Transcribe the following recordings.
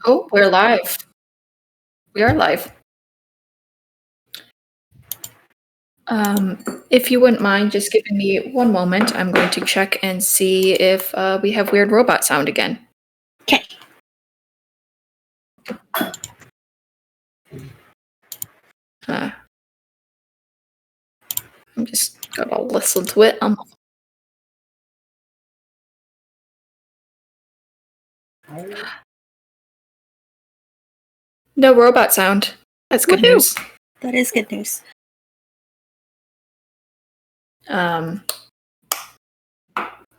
Oh, we're live. We are live. If you wouldn't mind just giving me one moment, I'm going to check and see if we have weird robot sound again. Okay. I'm just gonna listen to it. No robot sound. That's good Woohoo! news. That is good news. But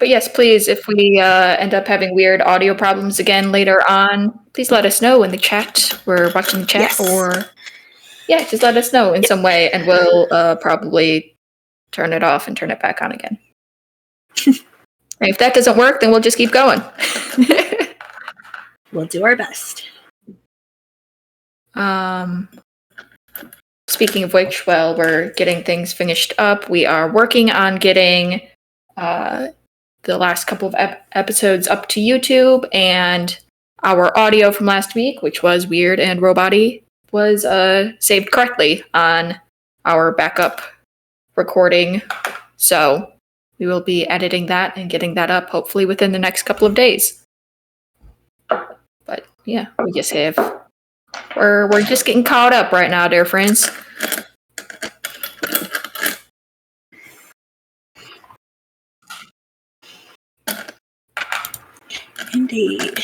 yes, please, if we end up having weird audio problems again later on, please let us know in the chat. We're watching the chat, Yes. or just let us know in some way, and we'll probably turn it off and turn it back on again. And if that doesn't work, then we'll just keep going. We'll do our best. Speaking of which, while we're getting things finished up, we are working on getting the last couple of episodes up to YouTube, and our audio from last week, which was weird and robot-y, was saved correctly on our backup recording. So we will be editing that and getting that up hopefully within the next couple of days. But yeah, we just have we're just getting caught up right now, dear friends. Indeed.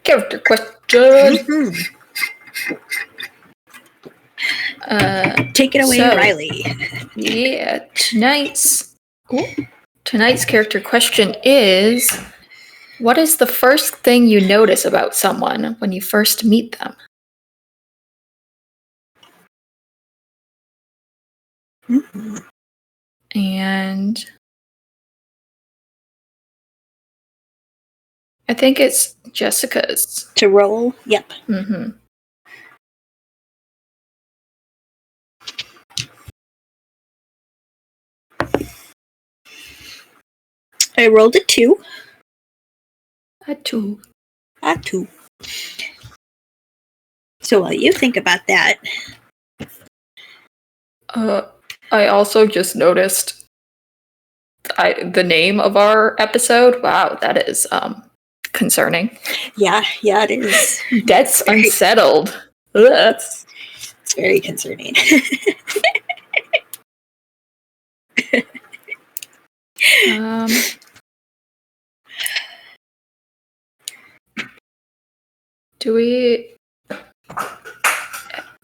Character question. Take it away, so, Riley. Yeah, tonight's character question is: what is the first thing you notice about someone when you first meet them? Mm-hmm. And I think it's Jessica's. To roll? Yep. Mm-hmm. I rolled a 2. A 2. A 2. So while you think about that... I also just noticed the name of our episode. Wow, that is concerning. Yeah, it is. That's Unsettled. Ugh. It's very concerning. Do we...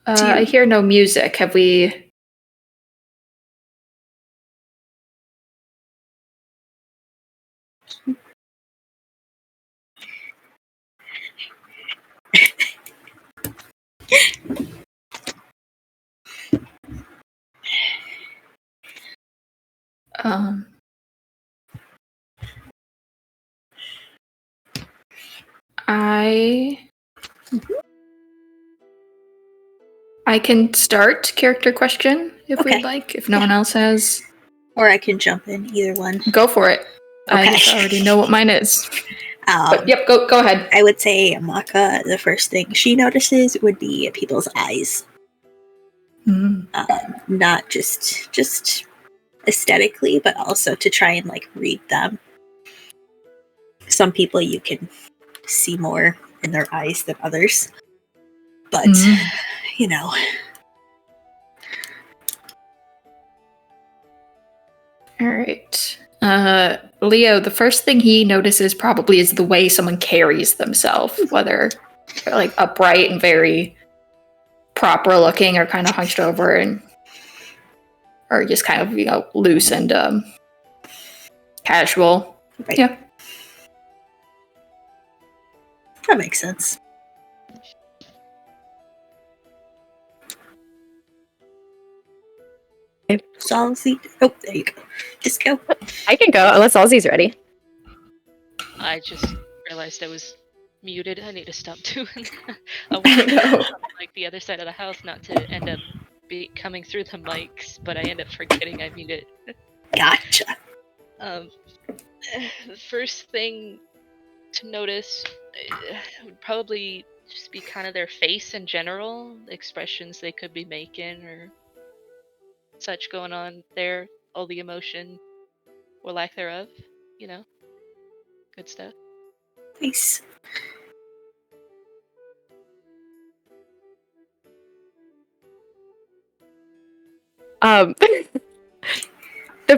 I hear no music. Have we... I can start character question if we'd like, if no one else has. Or I can jump in, either one. Go for it. Okay. I just already know what mine is. But yep, go ahead. I would say Maka, the first thing she notices would be people's eyes. Not just aesthetically, but also to try and like read them. Some people you can see more in their eyes than others. But, you know. All right. Leo, the first thing he notices probably is the way someone carries themselves, whether they're like upright and very proper looking or kind of hunched over and or just kind of, loose and casual. Right. Yeah. That makes sense. Salzy. Oh, there you go. Just go. I can go unless Ozzy's ready. I just realized I was muted. I need to stop doing that. I wanted to like the other side of the house, not to end up coming through the mics, but I end up forgetting I muted. Gotcha. The first thing to notice would probably just be kind of their face in general, the expressions they could be making or such going on there, all the emotion or lack thereof, good stuff. Nice. The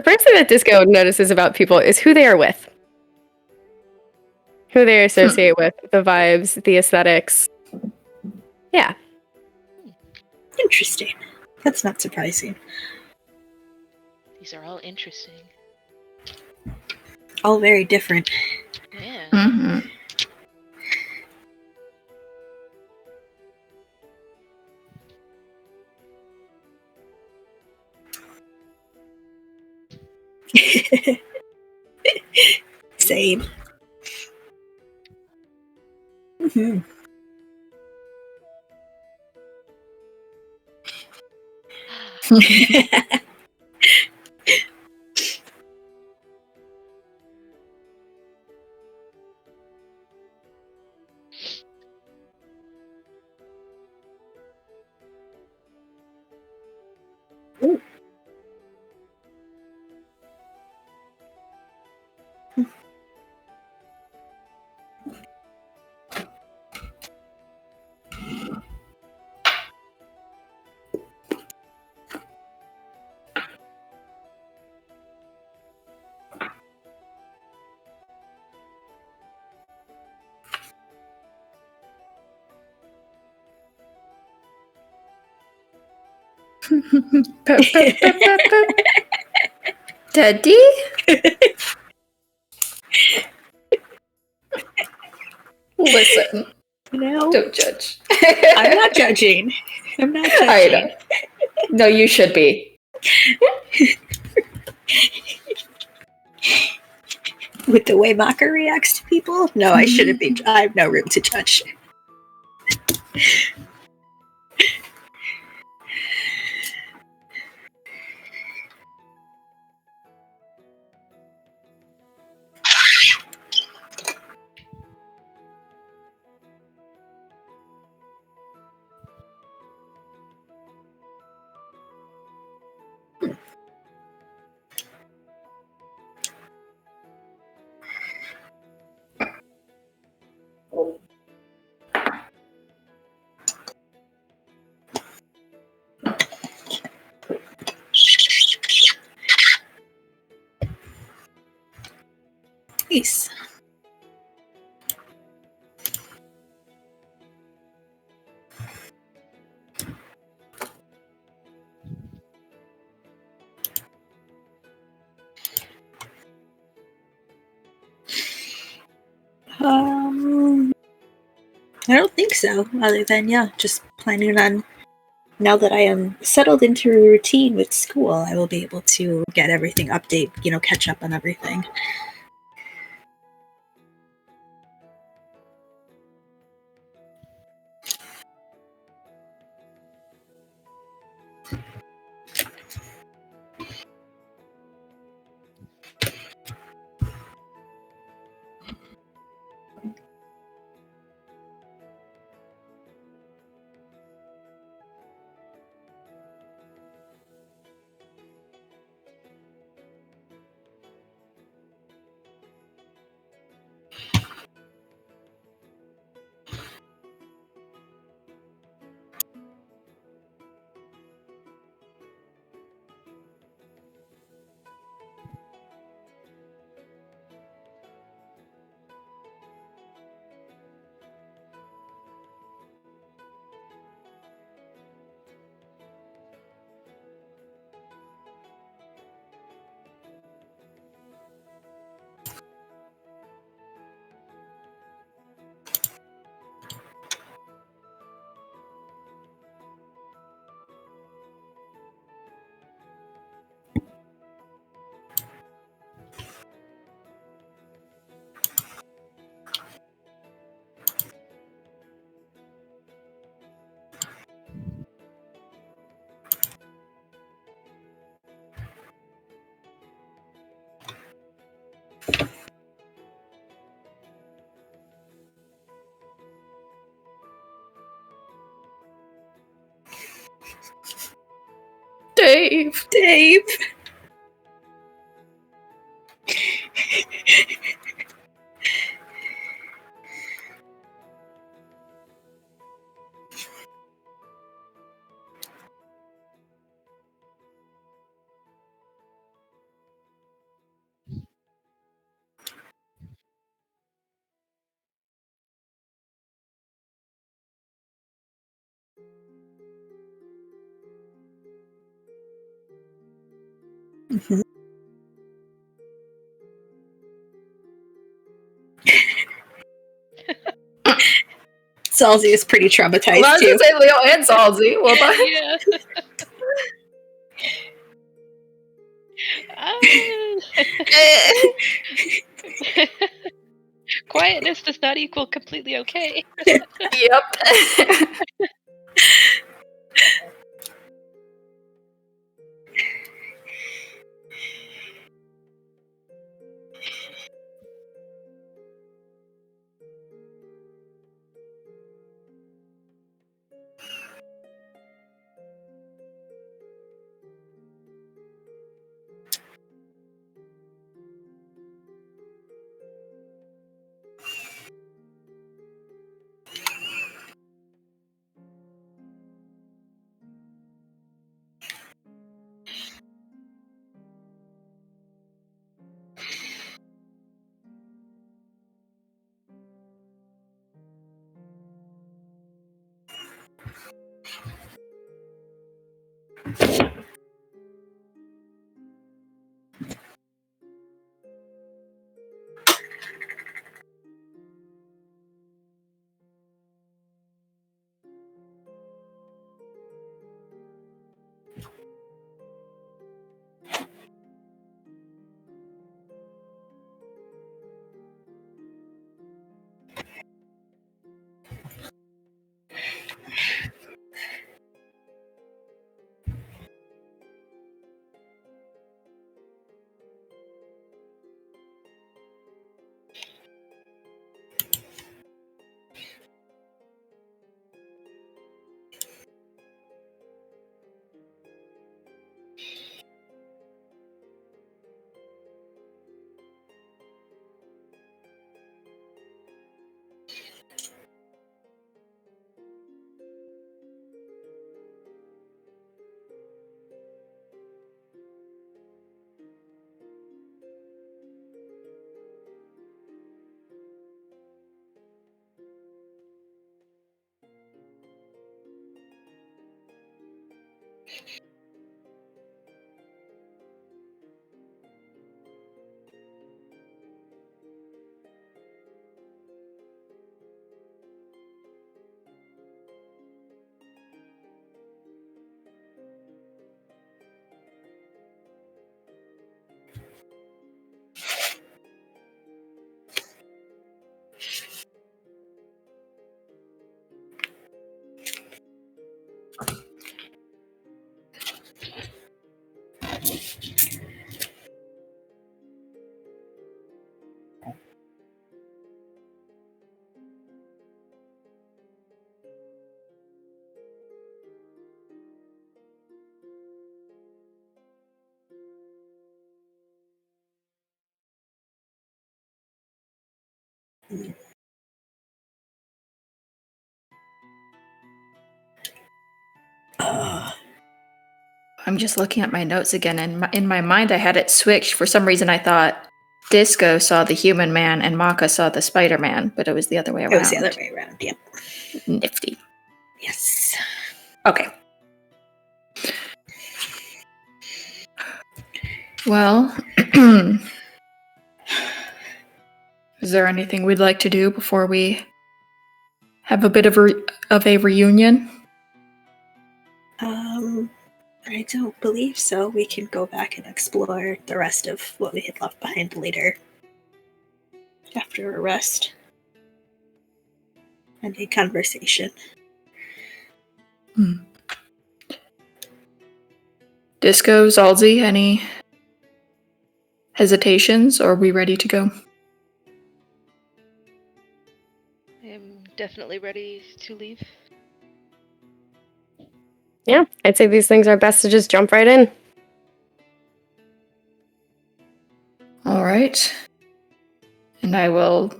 first thing that Disco notices about people is who they are with. Who they associate with, the vibes, the aesthetics. Yeah. Interesting. That's not surprising. These are all interesting. All very different. Yeah. Mm-hmm. Same. Mm-hmm. Daddy? Listen. No. Don't judge. I'm not judging. I'm not judging. I know. No, you should be. With the way Maka reacts to people? No, I shouldn't be. I have no room to judge. Nice. I don't think so. Other than, just planning on, now that I am settled into a routine with school, I will be able to get everything catch up on everything. Dave. Dave. Mhm. Salzy is pretty traumatized Well, I was too. gonna say Leo and Salzy. Well, Yeah. Quietness does not equal completely okay. yep. I'm just looking at my notes again, and in my mind I had it switched. For some reason I thought Disco saw the human man and Maka saw the Spider-Man, but it was the other way around. It was the other way around, yep. Nifty. Yes. Okay. Well, is there anything we'd like to do before we have a bit of a reunion? I don't believe so. We can go back and explore the rest of what we had left behind later. After a rest. And a conversation. Disco, Zalzi, any hesitations, or are we ready to go? I'm definitely ready to leave. Yeah, I'd say these things are best to just jump right in. right. And I will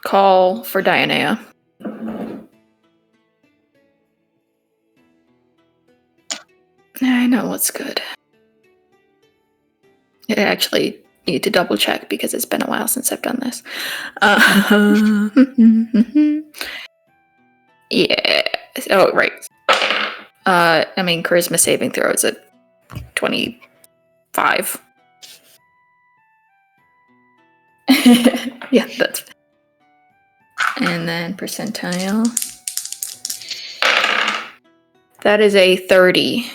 call for Dianea. I know what's good. I actually need to double check because it's been a while since I've done this. Yeah. Oh, right. Charisma saving throw is at 25. Yeah, that's. And then percentile. That is a 30.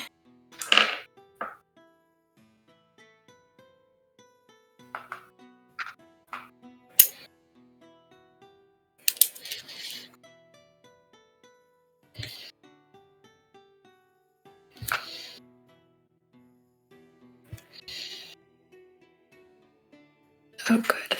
Oh, good.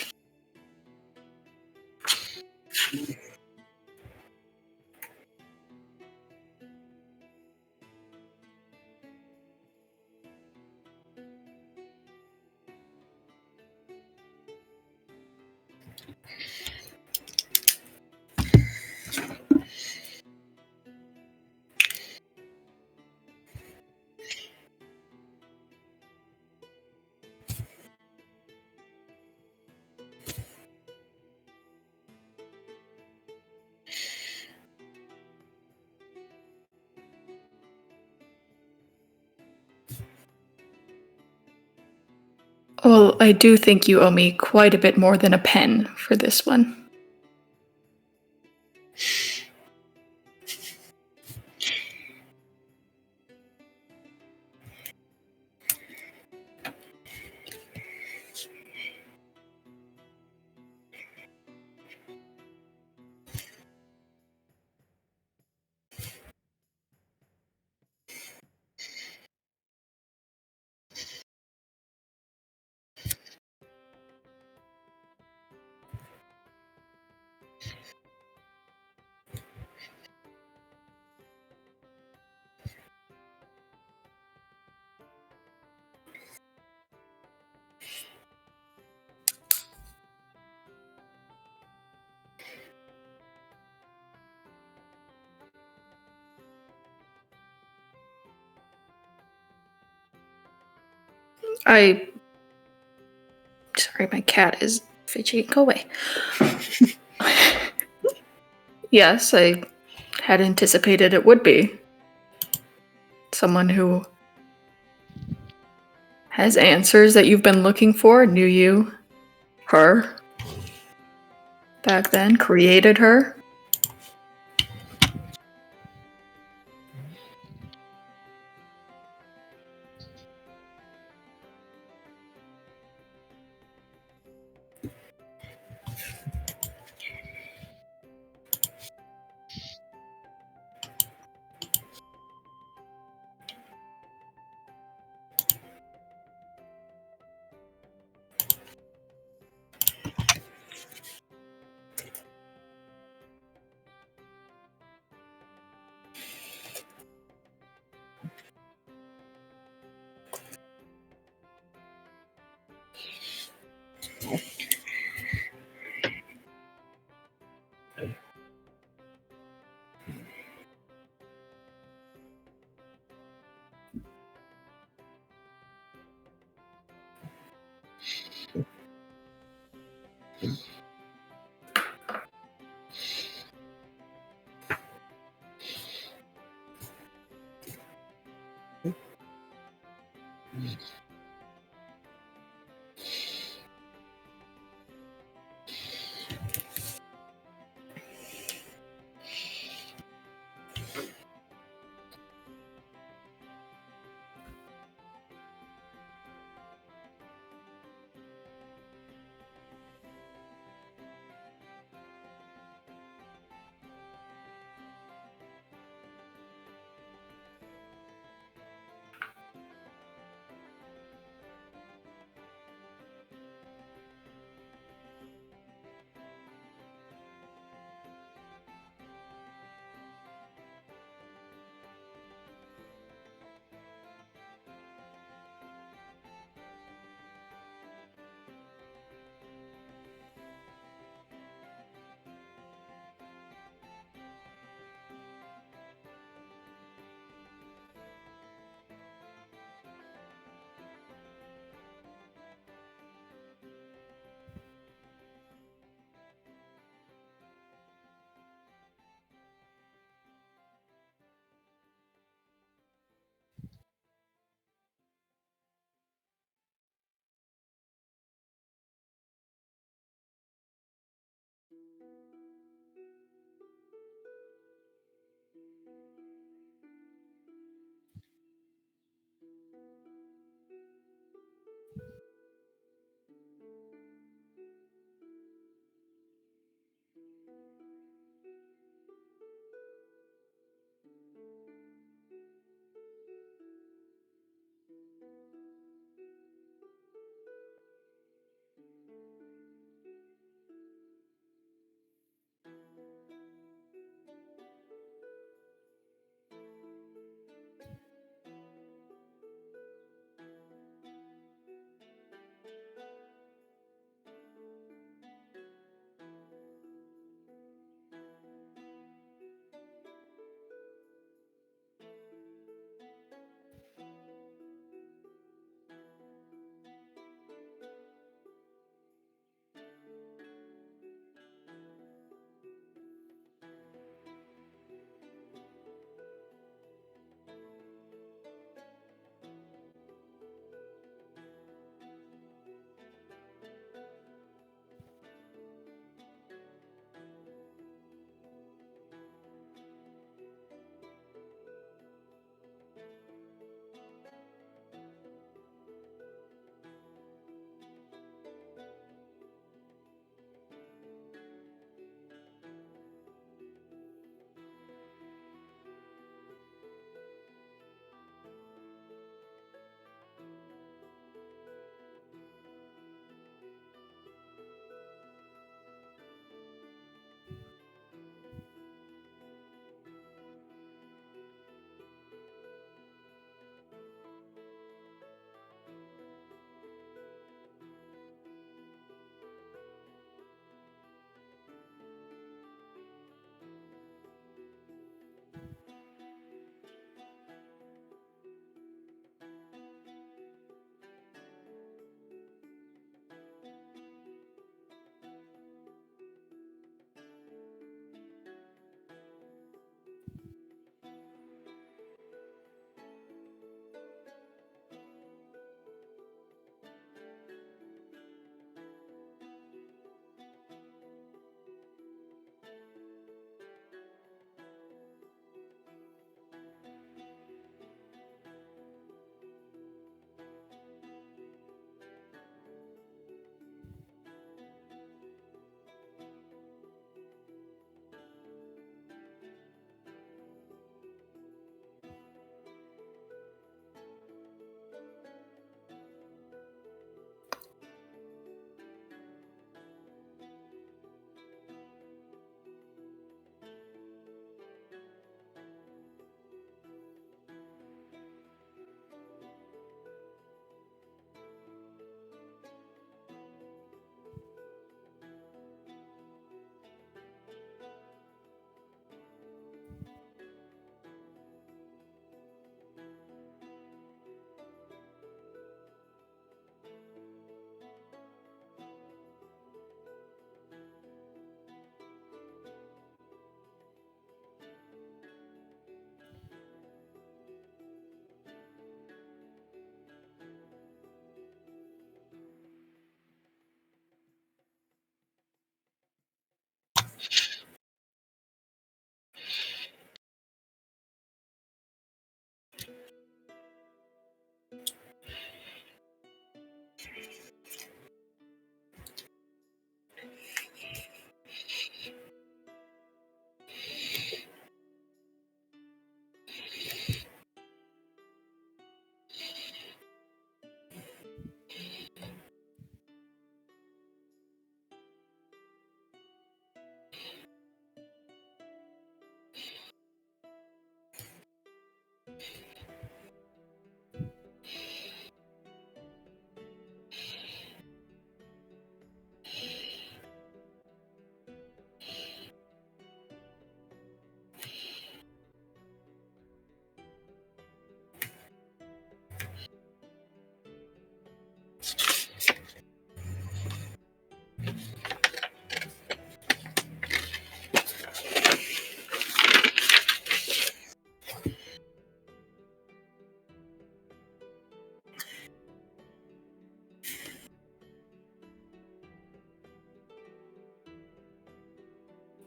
Well, I do think you owe me quite a bit more than a pen for this one. Sorry, my cat is fidgety. Go away. Yes, I had anticipated it would be. Someone who has answers that you've been looking for, knew you, her, back then, created her.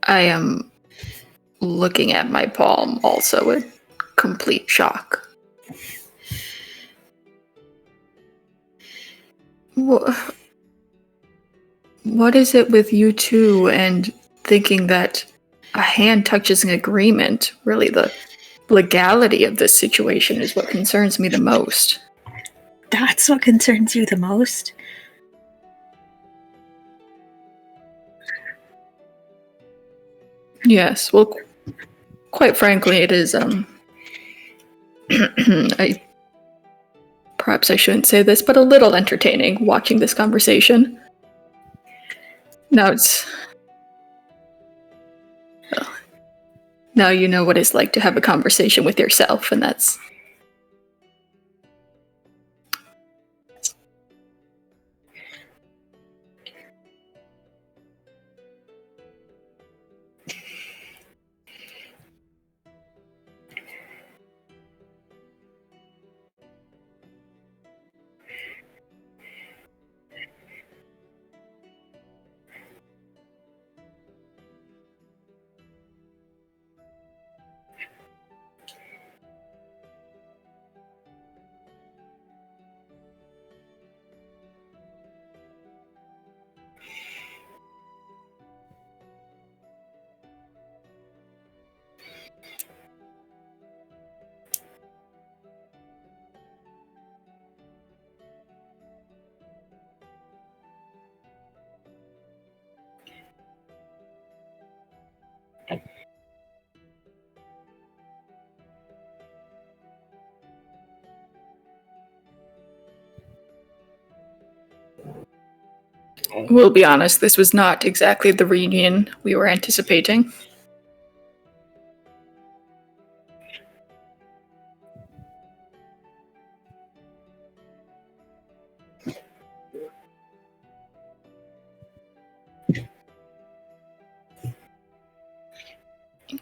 I am looking at my palm, also in complete shock. What is it with you two and thinking that a hand touches an agreement? Really, the legality of this situation is what concerns me the most. That's what concerns you the most? Yes, well, quite frankly, it is, perhaps I shouldn't say this, but a little entertaining watching this conversation. Now now you know what it's like to have a conversation with yourself, and that's... We'll be honest, this was not exactly the reunion we were anticipating.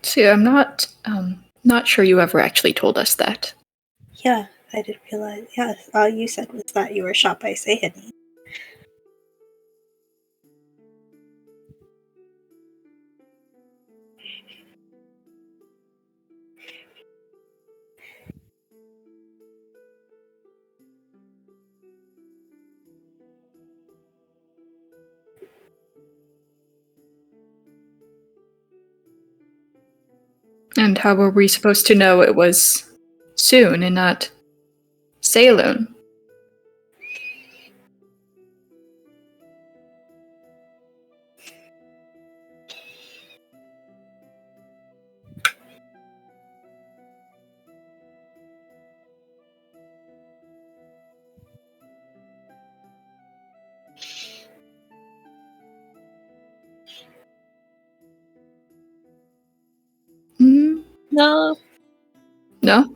See, I'm not sure you ever actually told us that. Yeah, I didn't realize. Yeah, all you said was that you were shot by Sahani. And how were we supposed to know it was soon and not Saloon? Hmm? No. No?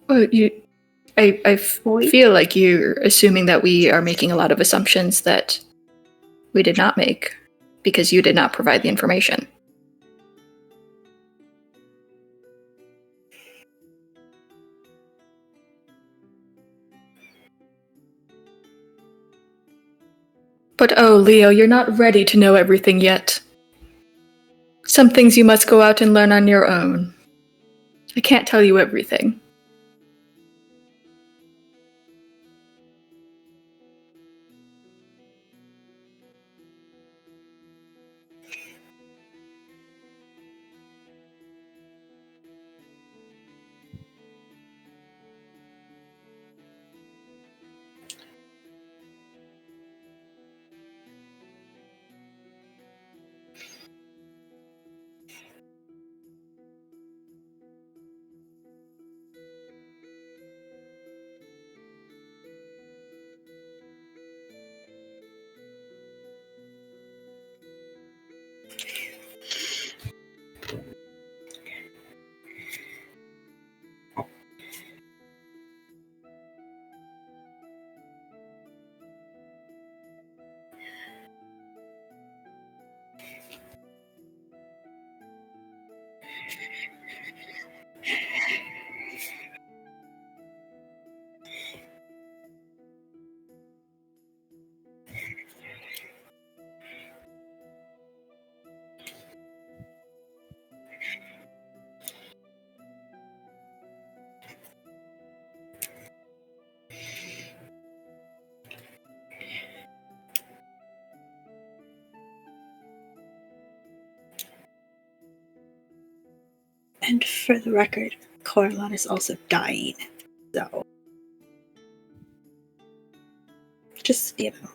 Well, I feel like you're assuming that we are making a lot of assumptions that we did not make because you did not provide the information. But oh, Leo, you're not ready to know everything yet. Some things you must go out and learn on your own. I can't tell you everything. And for the record, Coralon is also dying. So, just, you know.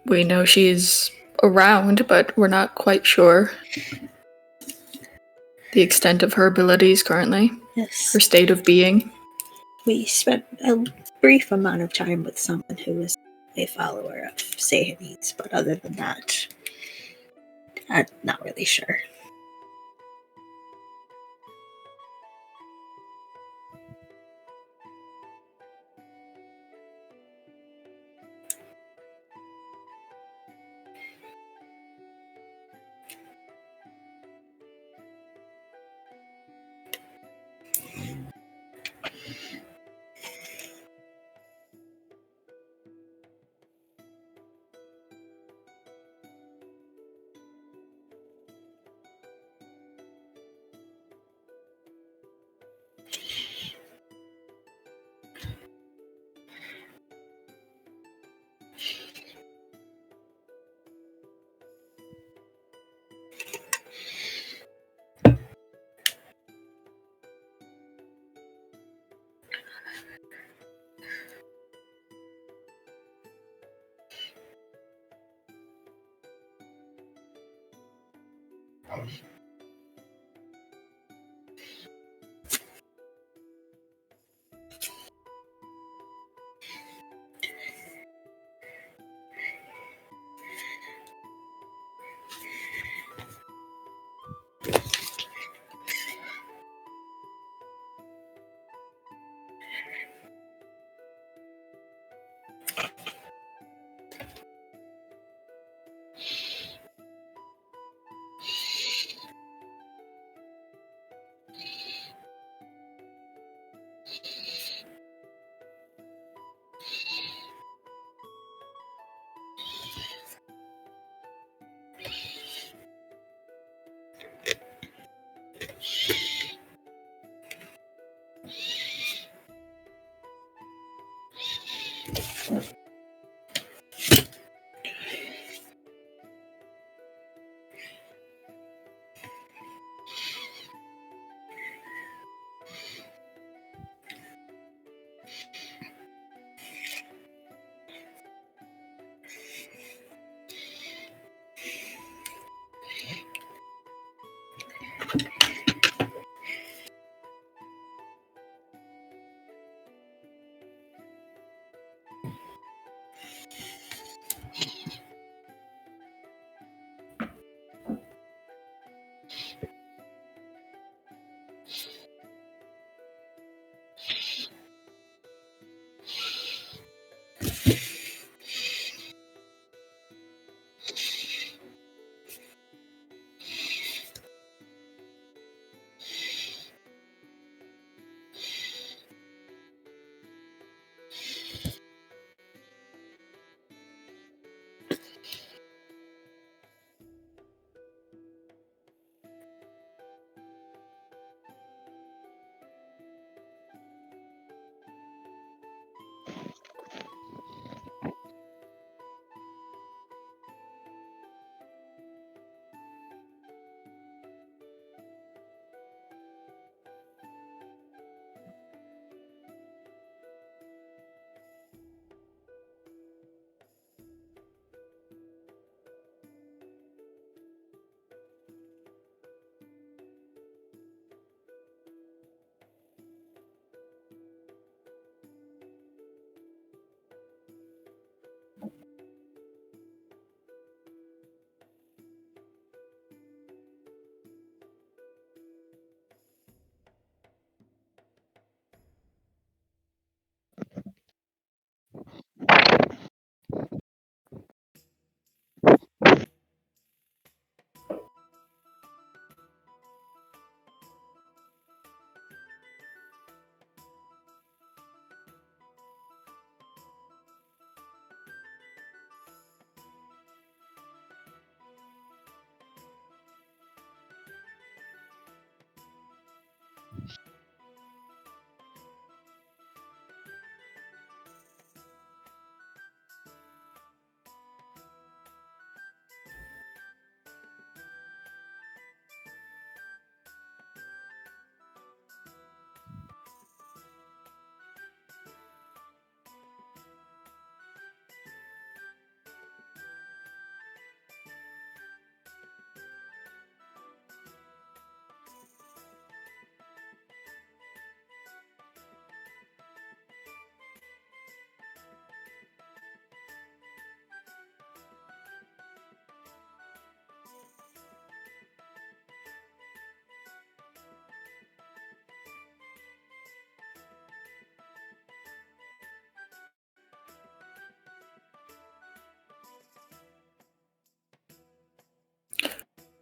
We know she's around, but we're not quite sure the extent of her abilities currently, Yes. her state of being. We spent a brief amount of time with someone who was a follower of Sahanese, but other than that, I'm not really sure.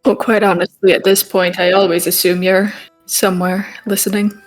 Well, quite honestly, at this point, I always assume you're somewhere listening.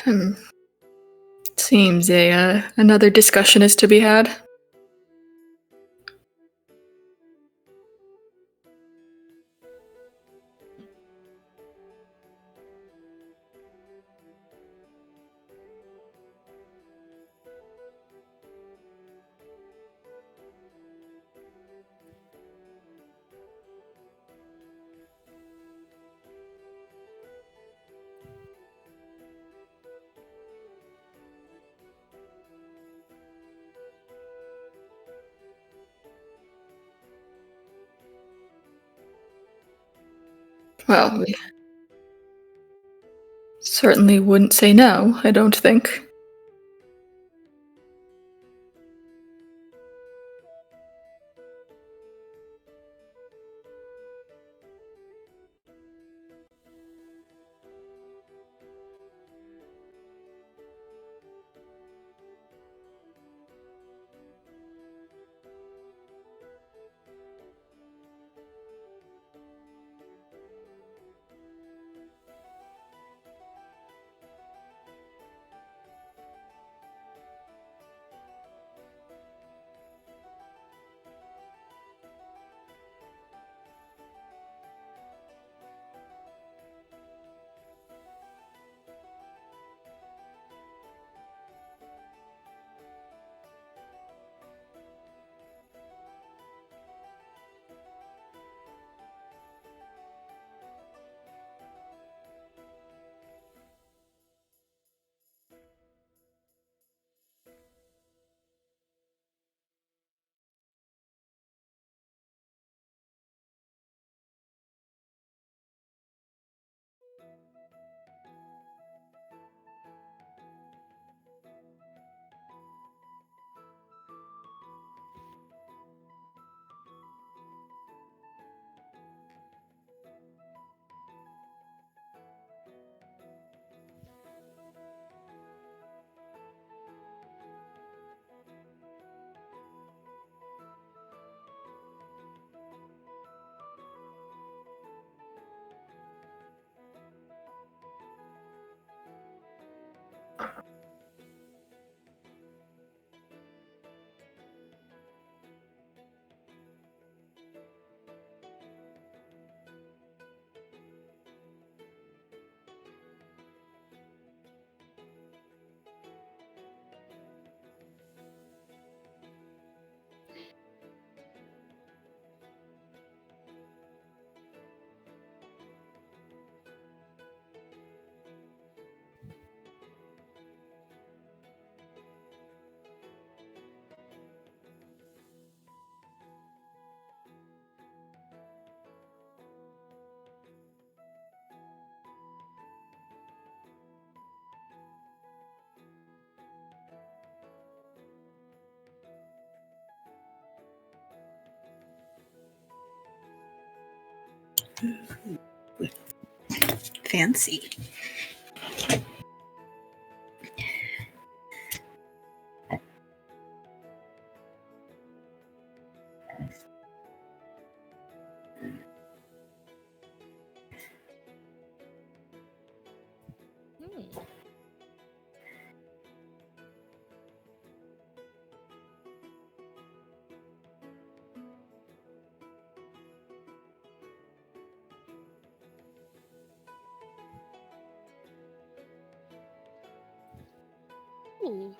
Hmm. Seems another discussion is to be had. Well, we certainly wouldn't say no, I don't think. Fancy. Hmm. Ooh.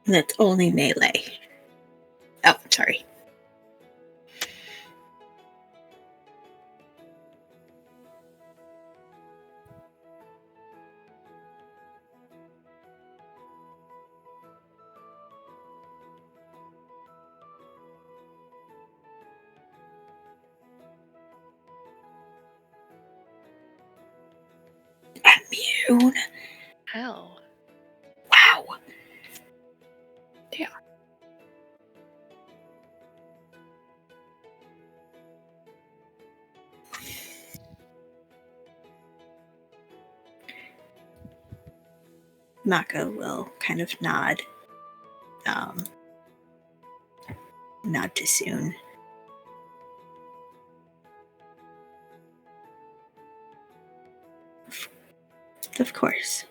And it's only melee. Oh, sorry. Immune. How? Wow. Yeah. Mako will kind of nod. Nod to Soon. Of course.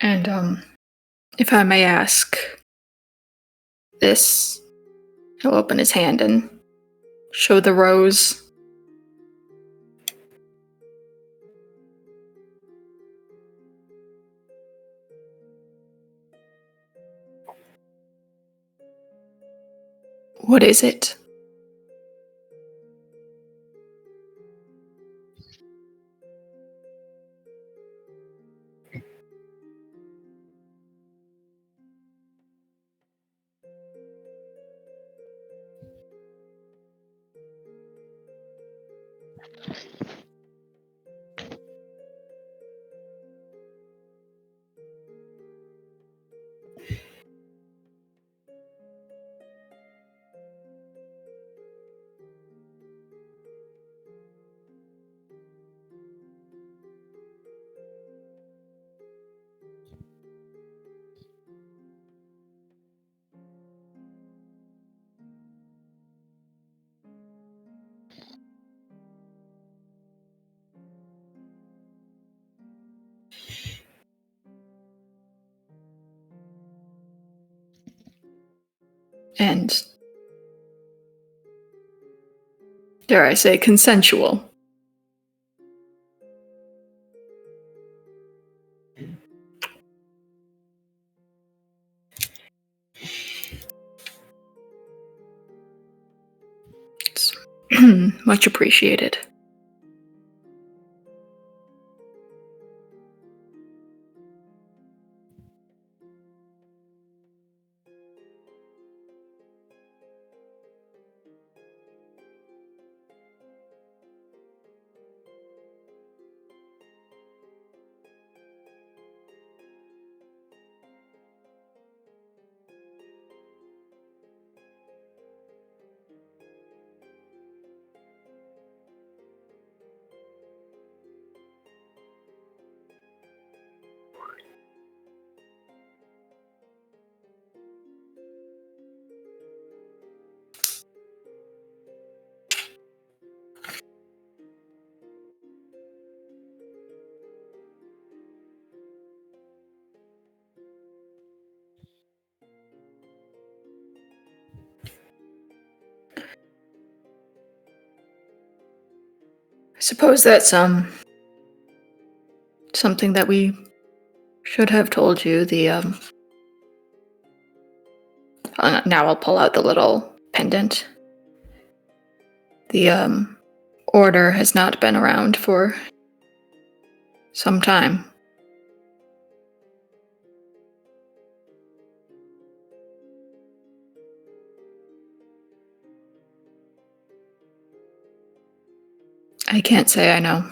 And, if I may ask, this, he'll open his hand and show the rose. What is it? And, dare I say, consensual. It's much appreciated. I suppose that's something that we should have told you. Now I'll pull out the little pendant. The order has not been around for some time. I can't say I know.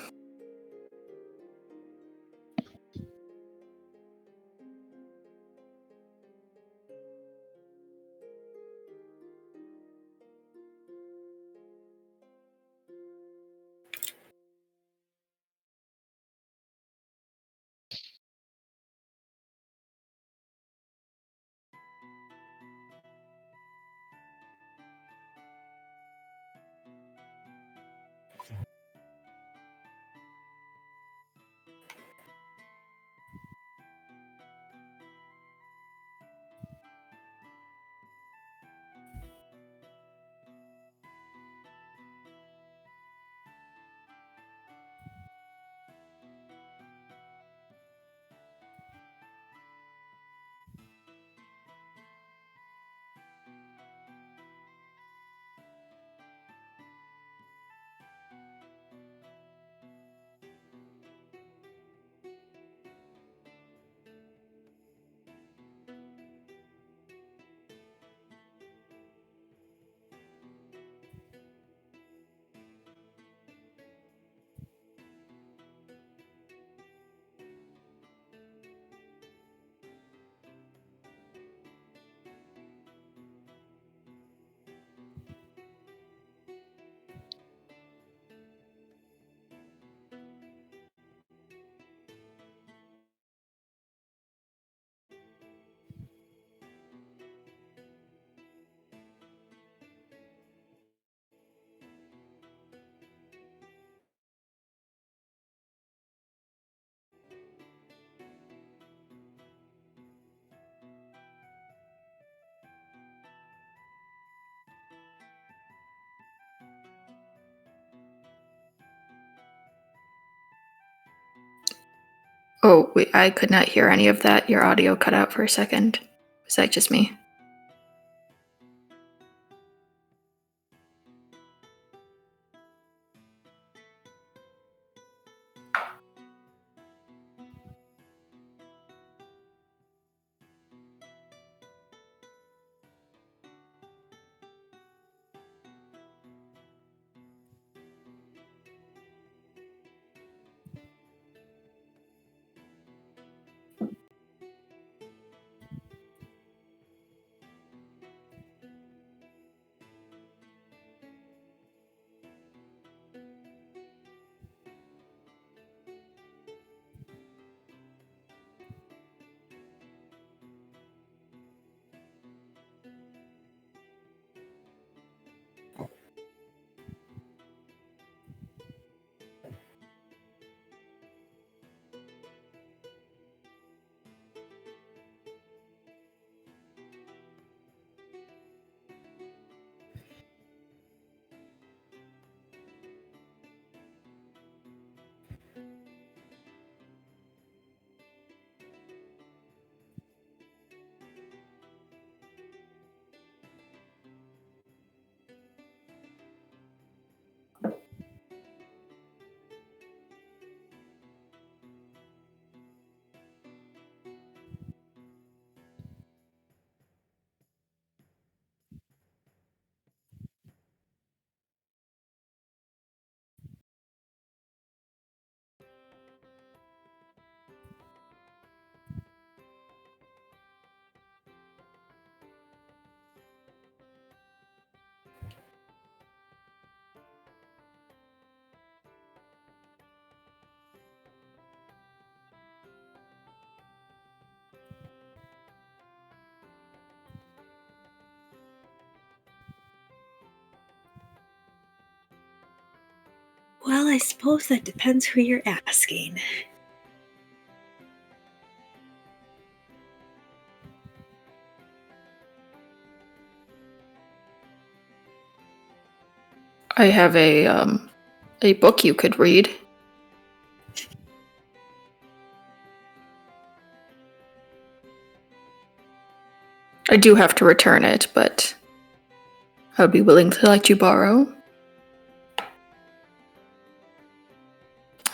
Oh, wait, I could not hear any of that. Your audio cut out for a second. Was that just me? I suppose that depends who you're asking. I have a book you could read. I do have to return it, but I would be willing to let you borrow.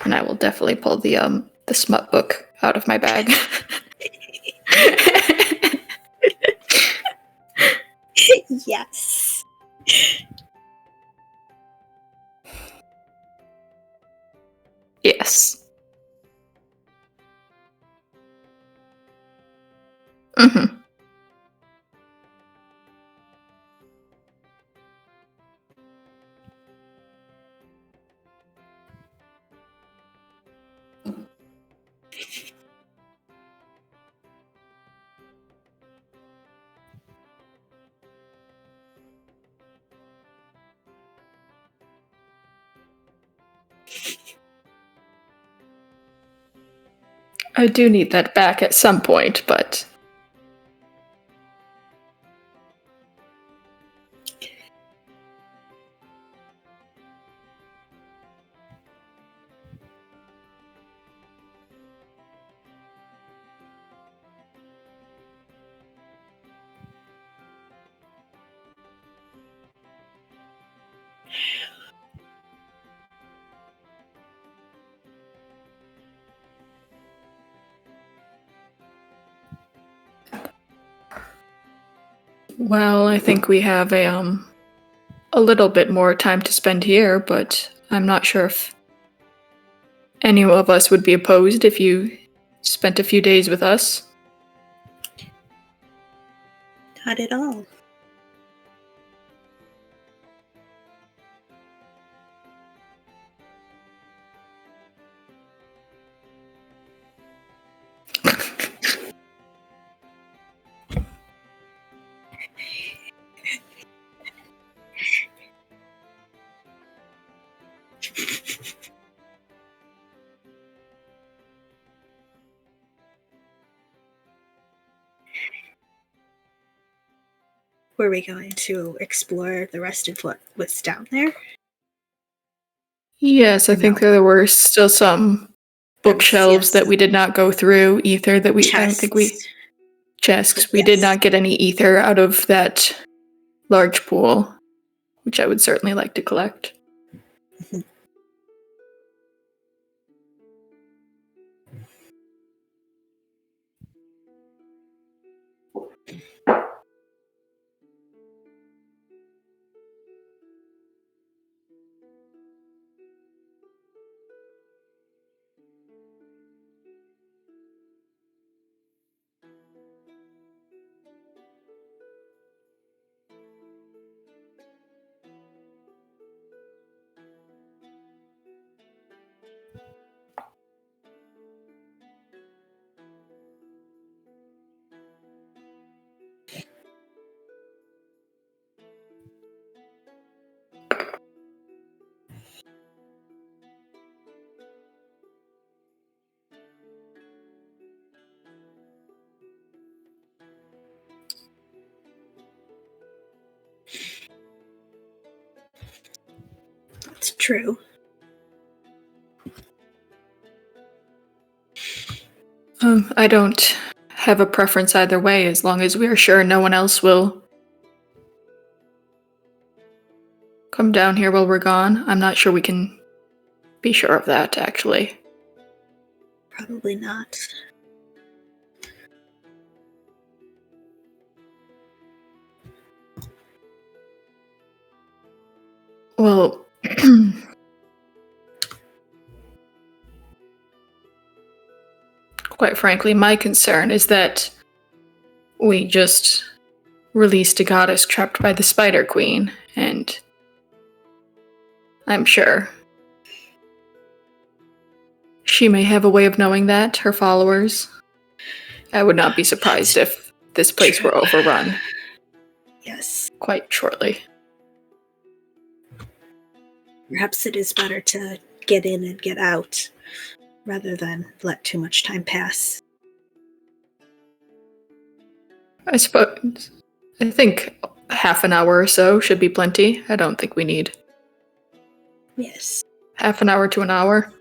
And I will definitely pull the smut book out of my bag. Yes. Yes. Mm-hmm. I do need that back at some point, but... Well, I think we have a little bit more time to spend here, but I'm not sure if any of us would be opposed if you spent a few days with us. Not at all. Were we going to explore the rest of what was down there? Yes, I think there were still some bookshelves Yes. that we did not go through. Ether that I don't think we... Chests. We did Yes. not get any ether out of that large pool, which I would certainly like to collect. That's true. I don't have a preference either way, as long as we are sure no one else will come down here while we're gone. I'm not sure we can be sure of that, actually. Probably not. Well, quite frankly, my concern is that we just released a goddess trapped by the Spider Queen, and I'm sure she may have a way of knowing that, her followers. I would not be surprised if this place were overrun Yes. quite shortly. Perhaps it is better to get in and get out, rather than let too much time pass. I suppose. I think half an hour or so should be plenty. I don't think we need Yes. half an hour to an hour.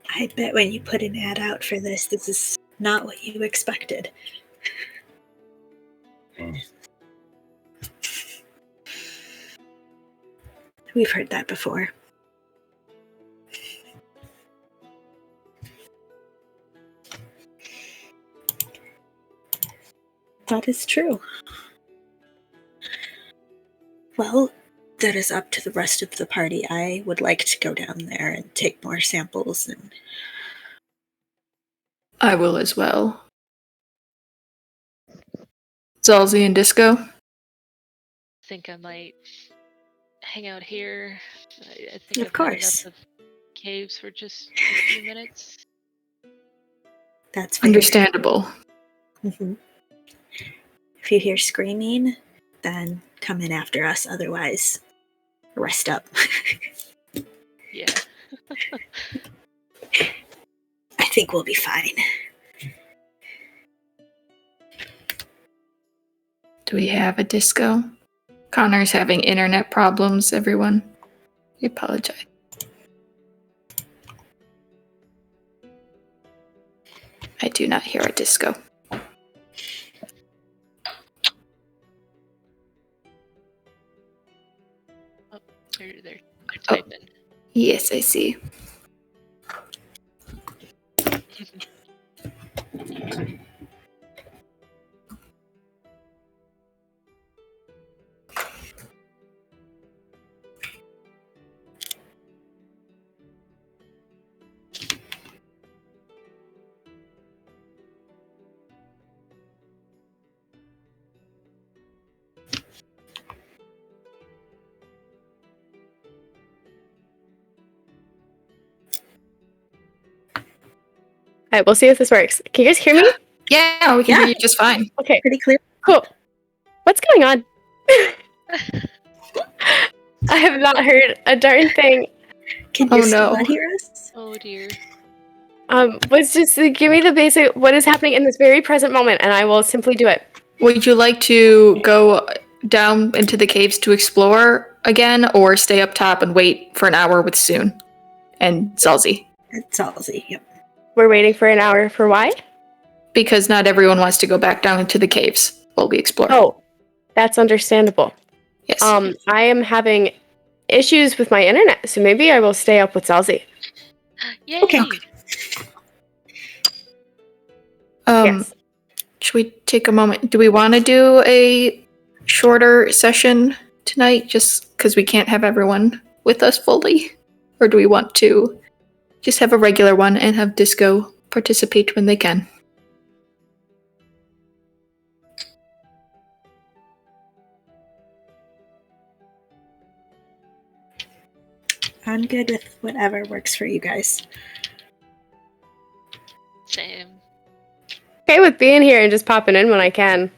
I bet when you put an ad out for this is not what you expected. We've heard that before. That is true. Well, that is up to the rest of the party. I would like to go down there and take more samples and I will as well. Zalzi and Disco? I think I might hang out here. I think Of I've course. had enough of caves for just a few minutes. that's fair. Understandable. Mm-hmm. If you hear screaming, then come in after us. Otherwise, rest up. Yeah. I think we'll be fine. Do we have a Disco? Connor's having internet problems, everyone. I apologize. I do not hear a Disco. They're Oh. typing. Yes, I see. All right, we'll see if this works. Can you guys hear me? Yeah, we can Yeah. hear you just fine. Okay, Pretty clear. cool. What's going on? I have not heard a darn thing. Can Oh, you still no. not hear us? Oh dear. Let's just give me the basic what is happening in this very present moment, and I will simply do it. Would you like to go down into the caves to explore again, or stay up top and wait for an hour with Soon and Zalzi? It's Halsey. Yep. We're waiting for an hour for why? Because not everyone wants to go back down into the caves while we explore. Oh, that's understandable. Yes. I am having issues with my internet, so maybe I will stay up with Zalzi. Yay! Okay. Yes. Should we take a moment? Do we want to do a shorter session tonight just because we can't have everyone with us fully? Or do we want to just have a regular one and have Disco participate when they can? I'm good with whatever works for you guys. Same. Okay with being here and just popping in when I can.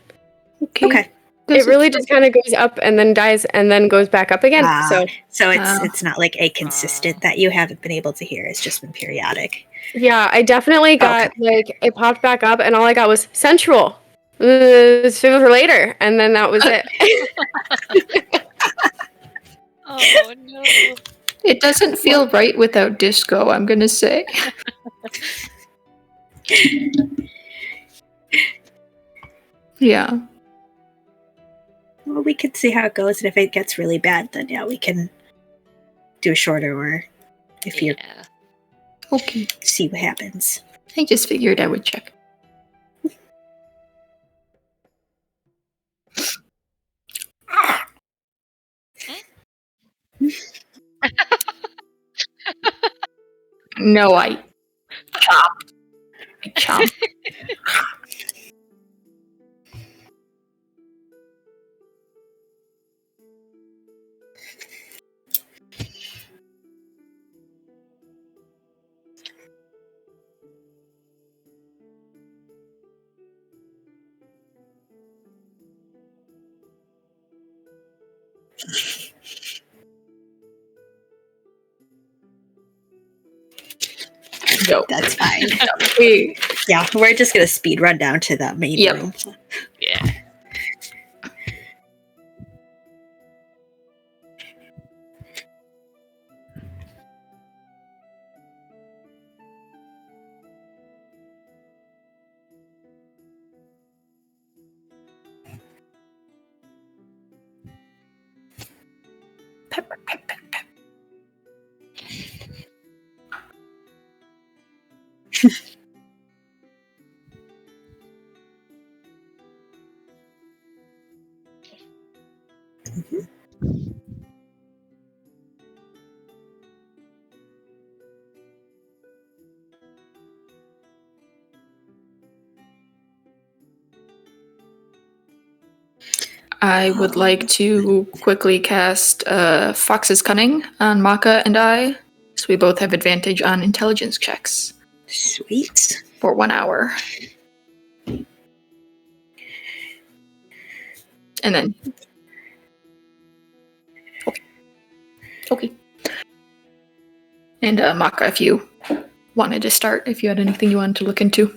Okay. It really just kind of goes up and then dies and then goes back up again. So Oh. it's not like a consistent that you haven't been able to hear. It's just been periodic. Yeah, I definitely got it popped back up and all I got was sensual. Save for later, and then that was it. Oh no. It doesn't feel right without Disco, I'm gonna say. Yeah. Well, we can see how it goes, and if it gets really bad, then yeah, we can do a shorter or if you Yeah. Okay. see what happens. I just figured I would check. No, I chopped. I chomped. Go. That's fine. We Yeah, we're just gonna speed run down to the main Yep. room. Yeah. pepper, pepper, pepper. I would like to quickly cast Fox's Cunning on Maka and I, so we both have advantage on intelligence checks Sweet. for 1 hour. And then... Okay. And Maka, if you wanted to start, if you had anything you wanted to look into.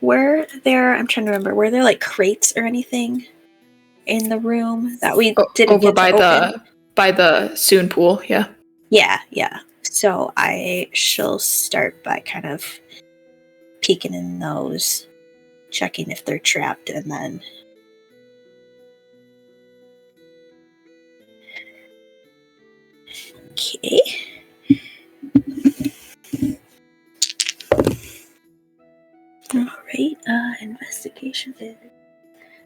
Were there, I'm trying to remember, were there like crates or anything in the room that we didn't Over get by to open? by the Soon pool, yeah. Yeah. So I shall start by kind of peeking in those, checking if they're trapped, and then okay. All right. Investigation is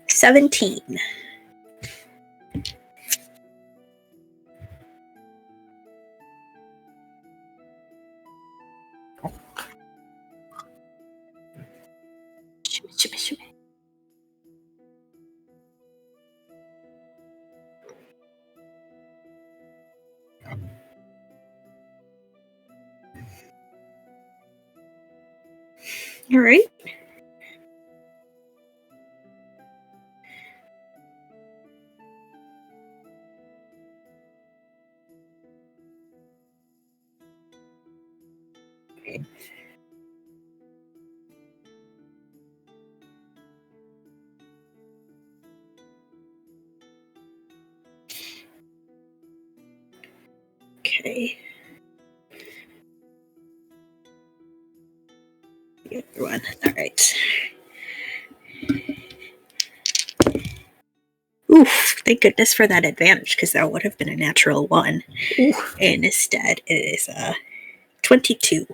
17. Shimmy. All right. Okay. The other one. All right. Oof, thank goodness for that advantage, because that would have been a natural 1. Oof. And instead, it is a 22.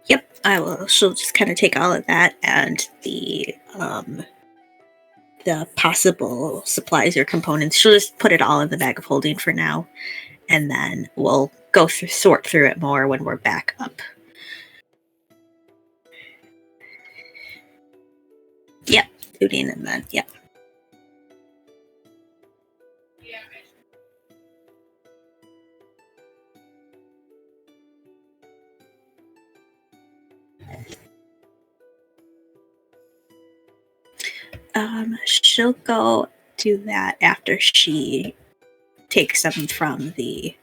Yep, I will. She'll just kind of take all of that and the possible supplies or components. She'll just put it all in the bag of holding for now, and then we'll go sort through it more when we're back up. Yep, looting and then yep. She'll go do that after she take some from the,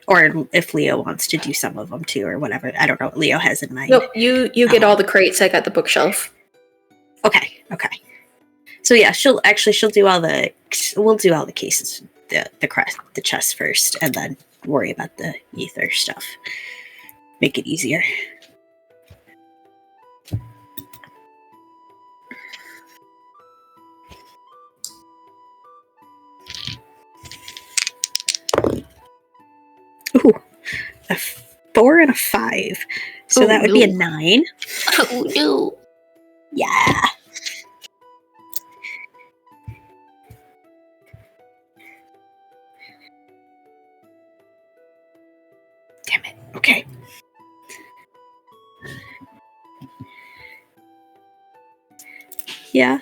or if Leo wants to do some of them too, or whatever. I don't know what Leo has in mind. Nope, you get all the crates. I got the bookshelf. Okay. So yeah, she'll do all the. We'll do all the cases, the chest first, and then worry about the ether stuff. Make it easier. Ooh, a 4 and a 5. So that would be a 9. Oh no! Yeah. Damn it. Okay. Yeah.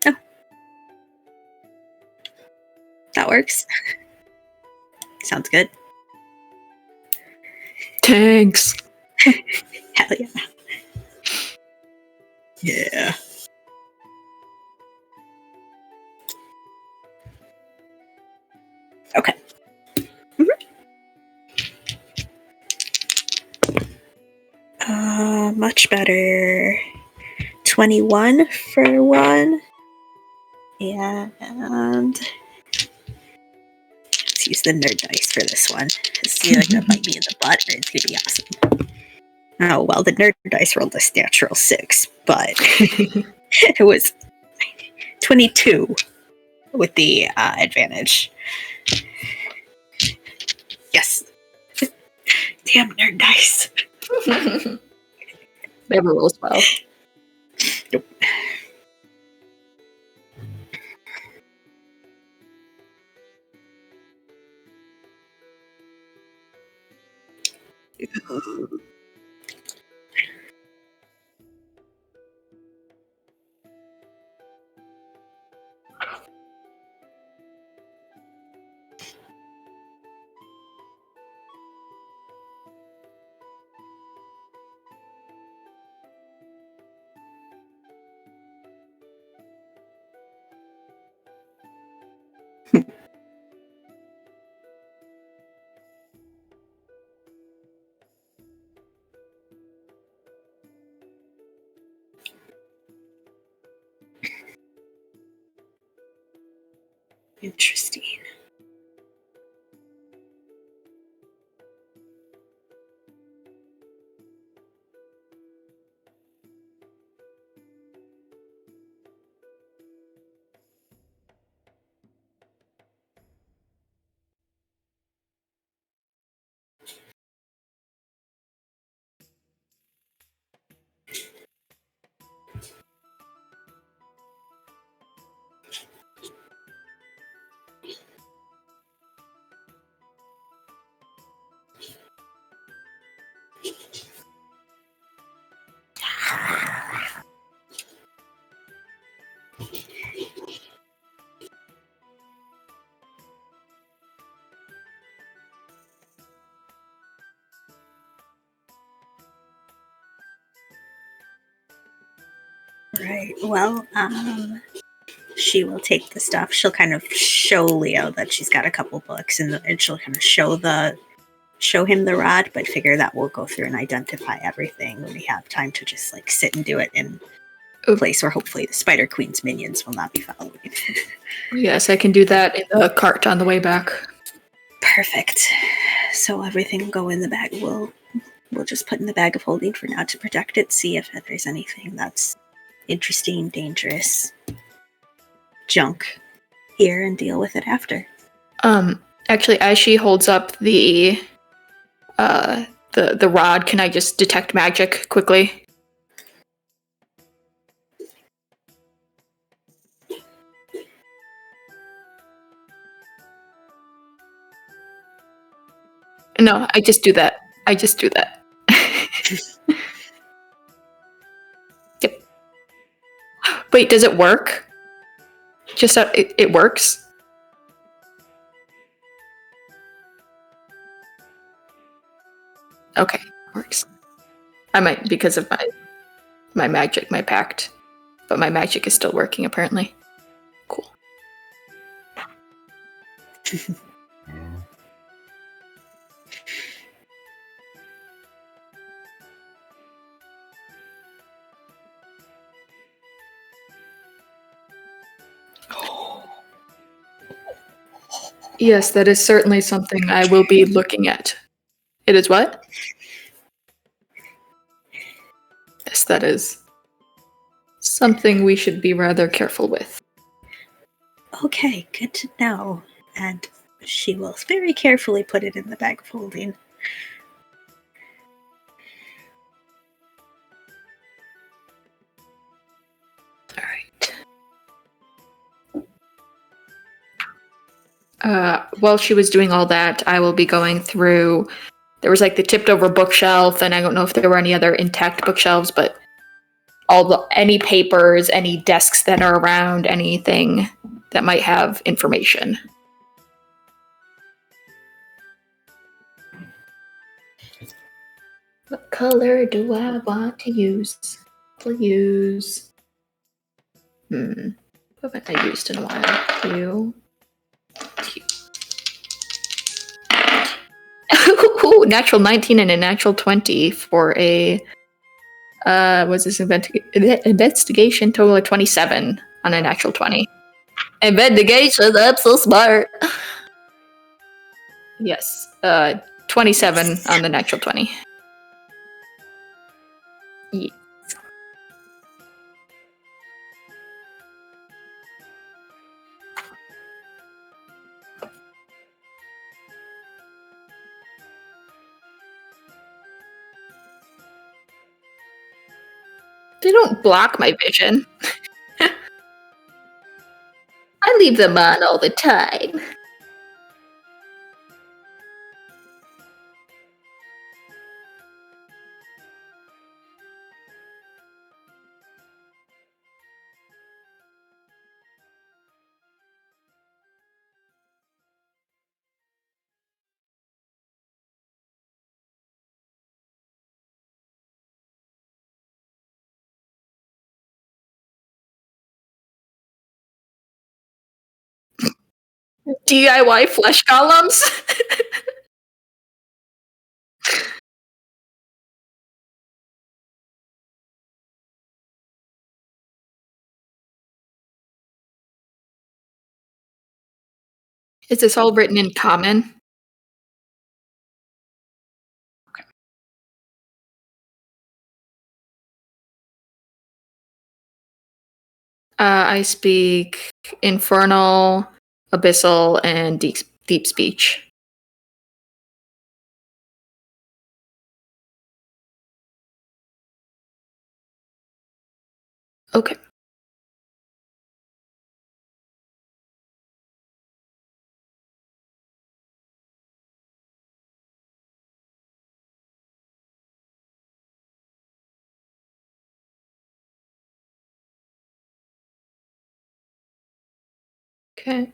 Oh. That works. Sounds good. Thanks. Hell yeah. Yeah. Okay. Much better. 21 for 1. And let's use the nerd dice for this one. It's either gonna bite me in the butt or it's gonna be awesome. Oh well, the nerd dice rolled a natural 6, but it was 22 with the advantage. Yes. Damn nerd dice. Never rolls well. Nope. Interesting. Right. Well, she will take the stuff. She'll kind of show Leo that she's got a couple books, and she'll kind of show him the rod, but figure that we'll go through and identify everything when we have time to just like sit and do it in a place where hopefully the Spider Queen's minions will not be following. Yes, I can do that in the cart on the way back. Perfect. So everything will go in the bag. We'll just put in the bag of holding for now to protect it. See if there's anything that's interesting, dangerous, junk here, and deal with it after. Actually, as she holds up the rod, can I just detect magic quickly? No, I just do that. Yep. Wait, does it work? Just it works? Okay, works. I might, because of my magic, my pact. But my magic is still working, apparently. Cool. Yes, that is certainly something I will be looking at. It is what? Yes, that is something we should be rather careful with. Okay, good to know. And she will very carefully put it in the bag of holding. All right. While she was doing all that, I will be going through. There was like the tipped over bookshelf, and I don't know if there were any other intact bookshelves, but any papers, any desks that are around, anything that might have information. What color do I want to use? What haven't I used in a while? Q. Natural 19 and a natural 20 for a was this investigation total of 27 on a natural 20. Investigation, I'm so smart. Yes. 27 on the natural 20. Yeah. They don't block my vision. I leave them on all the time. DIY flesh columns? Is this all written in common? I speak infernal, abyssal, and deep speech. Okay. Okay.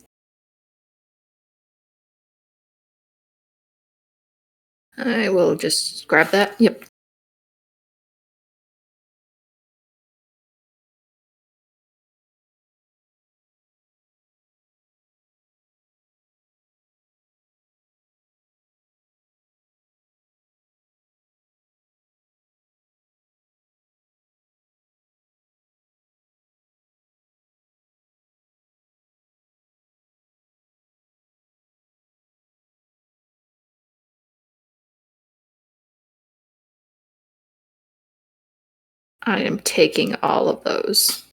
I will just grab that. Yep. I am taking all of those.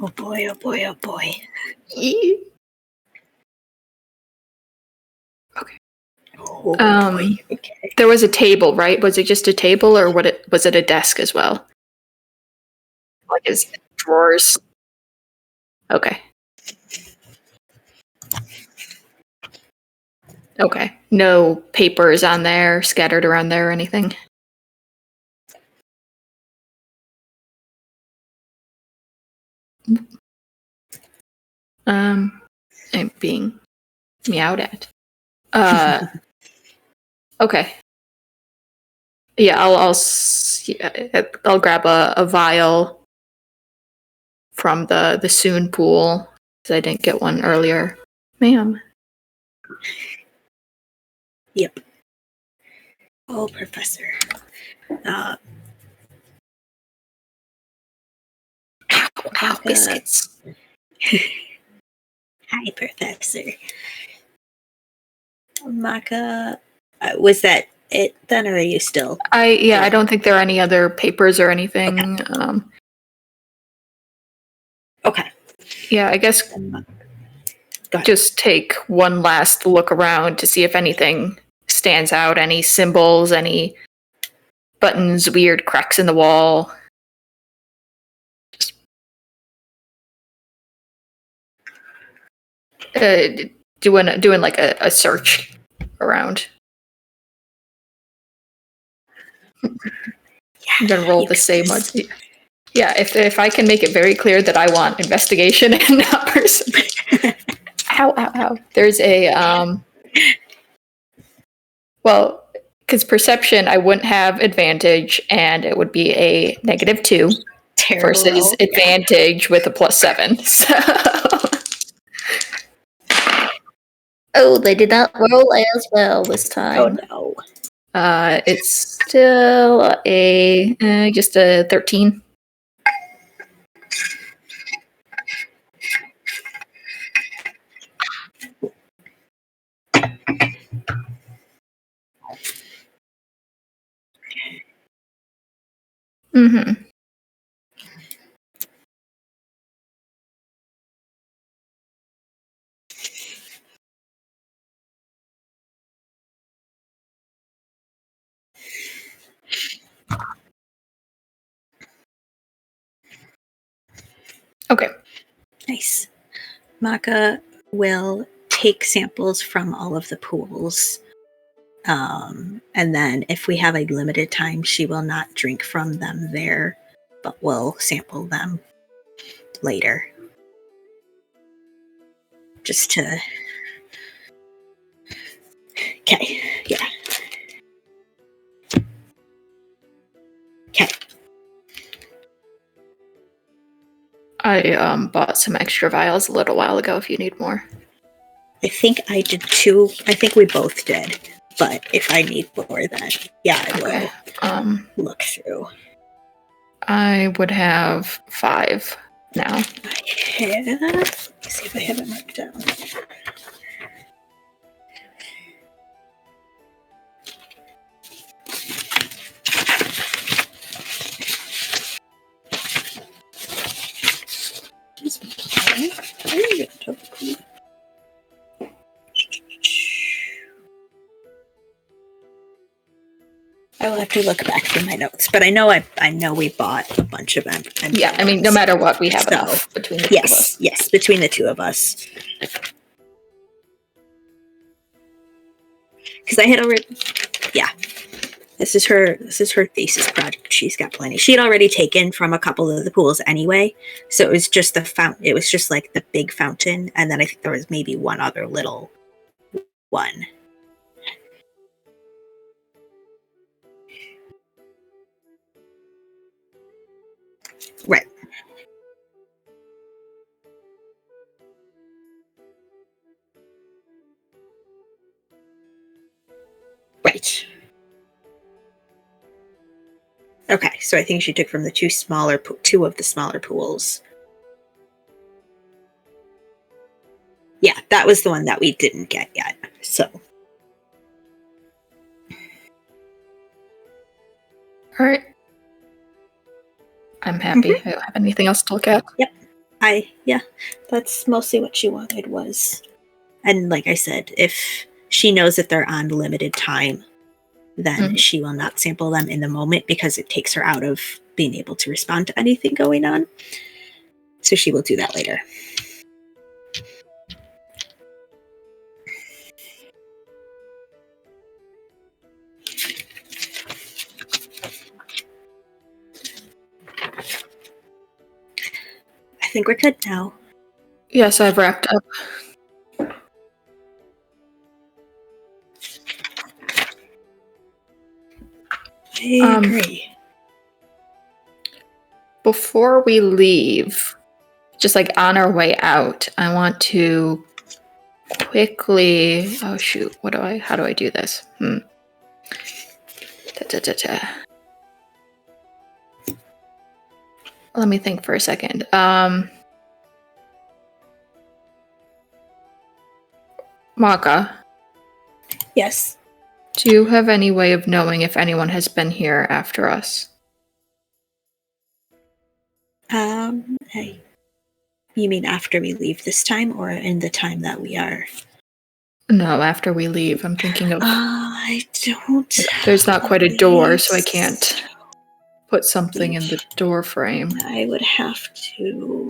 Oh boy, oh boy, oh boy. Oh boy. Okay. There was a table, right? Was it just a table, or was it a desk as well? Like his drawers. Okay. Okay. No papers on there, scattered around there or anything. I'm being meowed at. Okay. Yeah, I'll grab a vial from the soon pool because I didn't get one earlier, ma'am. Yep. Oh, Professor. Ow, biscuits. Hi, Professor. Maka, was that it then, or are you still? I don't think there are any other papers or anything. Okay. Yeah, I guess just take one last look around to see if anything stands out, any symbols, any buttons, weird cracks in the wall. Just doing like a search around. I'm gonna roll the same one. Yeah, if I can make it very clear that I want investigation and not person. Ow. There's a well, because perception I wouldn't have advantage, and it would be a -2 Terrible versus roll. advantage with a +7. So. Oh, they did not roll as well this time. Oh no. It's still just a 13. Mm-hmm. Okay. Nice. Maka will take samples from all of the pools. And then if we have a limited time, she will not drink from them there, but will sample them later. Just to... Okay, yeah. Okay. I bought some extra vials a little while ago if you need more. I think I did too. I think we both did. But if I need more, then yeah, I will look through. I would have 5 now. I have. Let's see if I have it marked down. I will have to look back through my notes, but I know we bought a bunch of them. Yeah, I mean, no matter what, we have enough between the two of us. Yes, between the two of us. Because I had already, yeah. This is her thesis project. She's got plenty. She had already taken from a couple of the pools anyway, so it was just the fountain. It was just like the big fountain, and then I think there was maybe one other little one. Right. Right. Okay, so I think she took from the two of the smaller pools. Yeah, that was the one that we didn't get yet. So. All right. I'm happy. I don't have anything else to look at. Yep. That's mostly what she wanted was. And like I said, if she knows that they're on limited time, then she will not sample them in the moment because it takes her out of being able to respond to anything going on. So she will do that later. I think we're good now. Yes, I've wrapped up. I agree. Before we leave, just like on our way out, I want to quickly. Oh shoot! How do I do this? Let me think for a second. Maka, Yes. do you have any way of knowing if anyone has been here after us? Hey. You mean after we leave this time, or in the time that we are? No, after we leave. I'm thinking of. I don't. There's not quite a door, so I believe can't put something in the door frame. I would have to.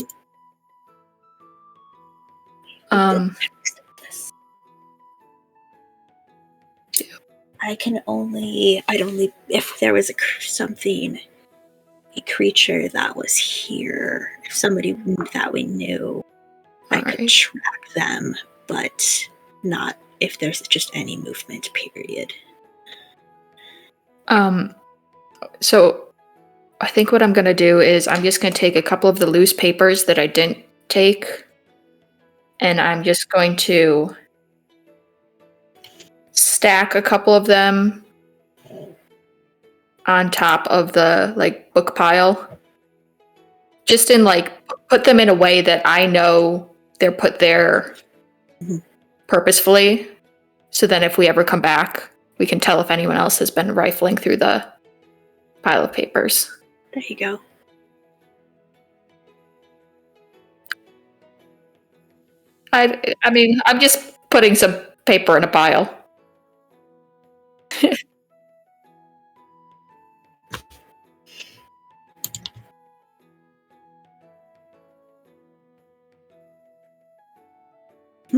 I'd only if there was a creature that was here, if somebody that we knew, I could track them, but not if there's just any movement, period. So I think what I'm going to do is I'm just going to take a couple of the loose papers that I didn't take, and I'm just going to stack a couple of them on top of the book pile. Just in put them in a way that I know they're put there purposefully. So then if we ever come back, we can tell if anyone else has been rifling through the pile of papers. There you go. I mean, I'm just putting some paper in a pile.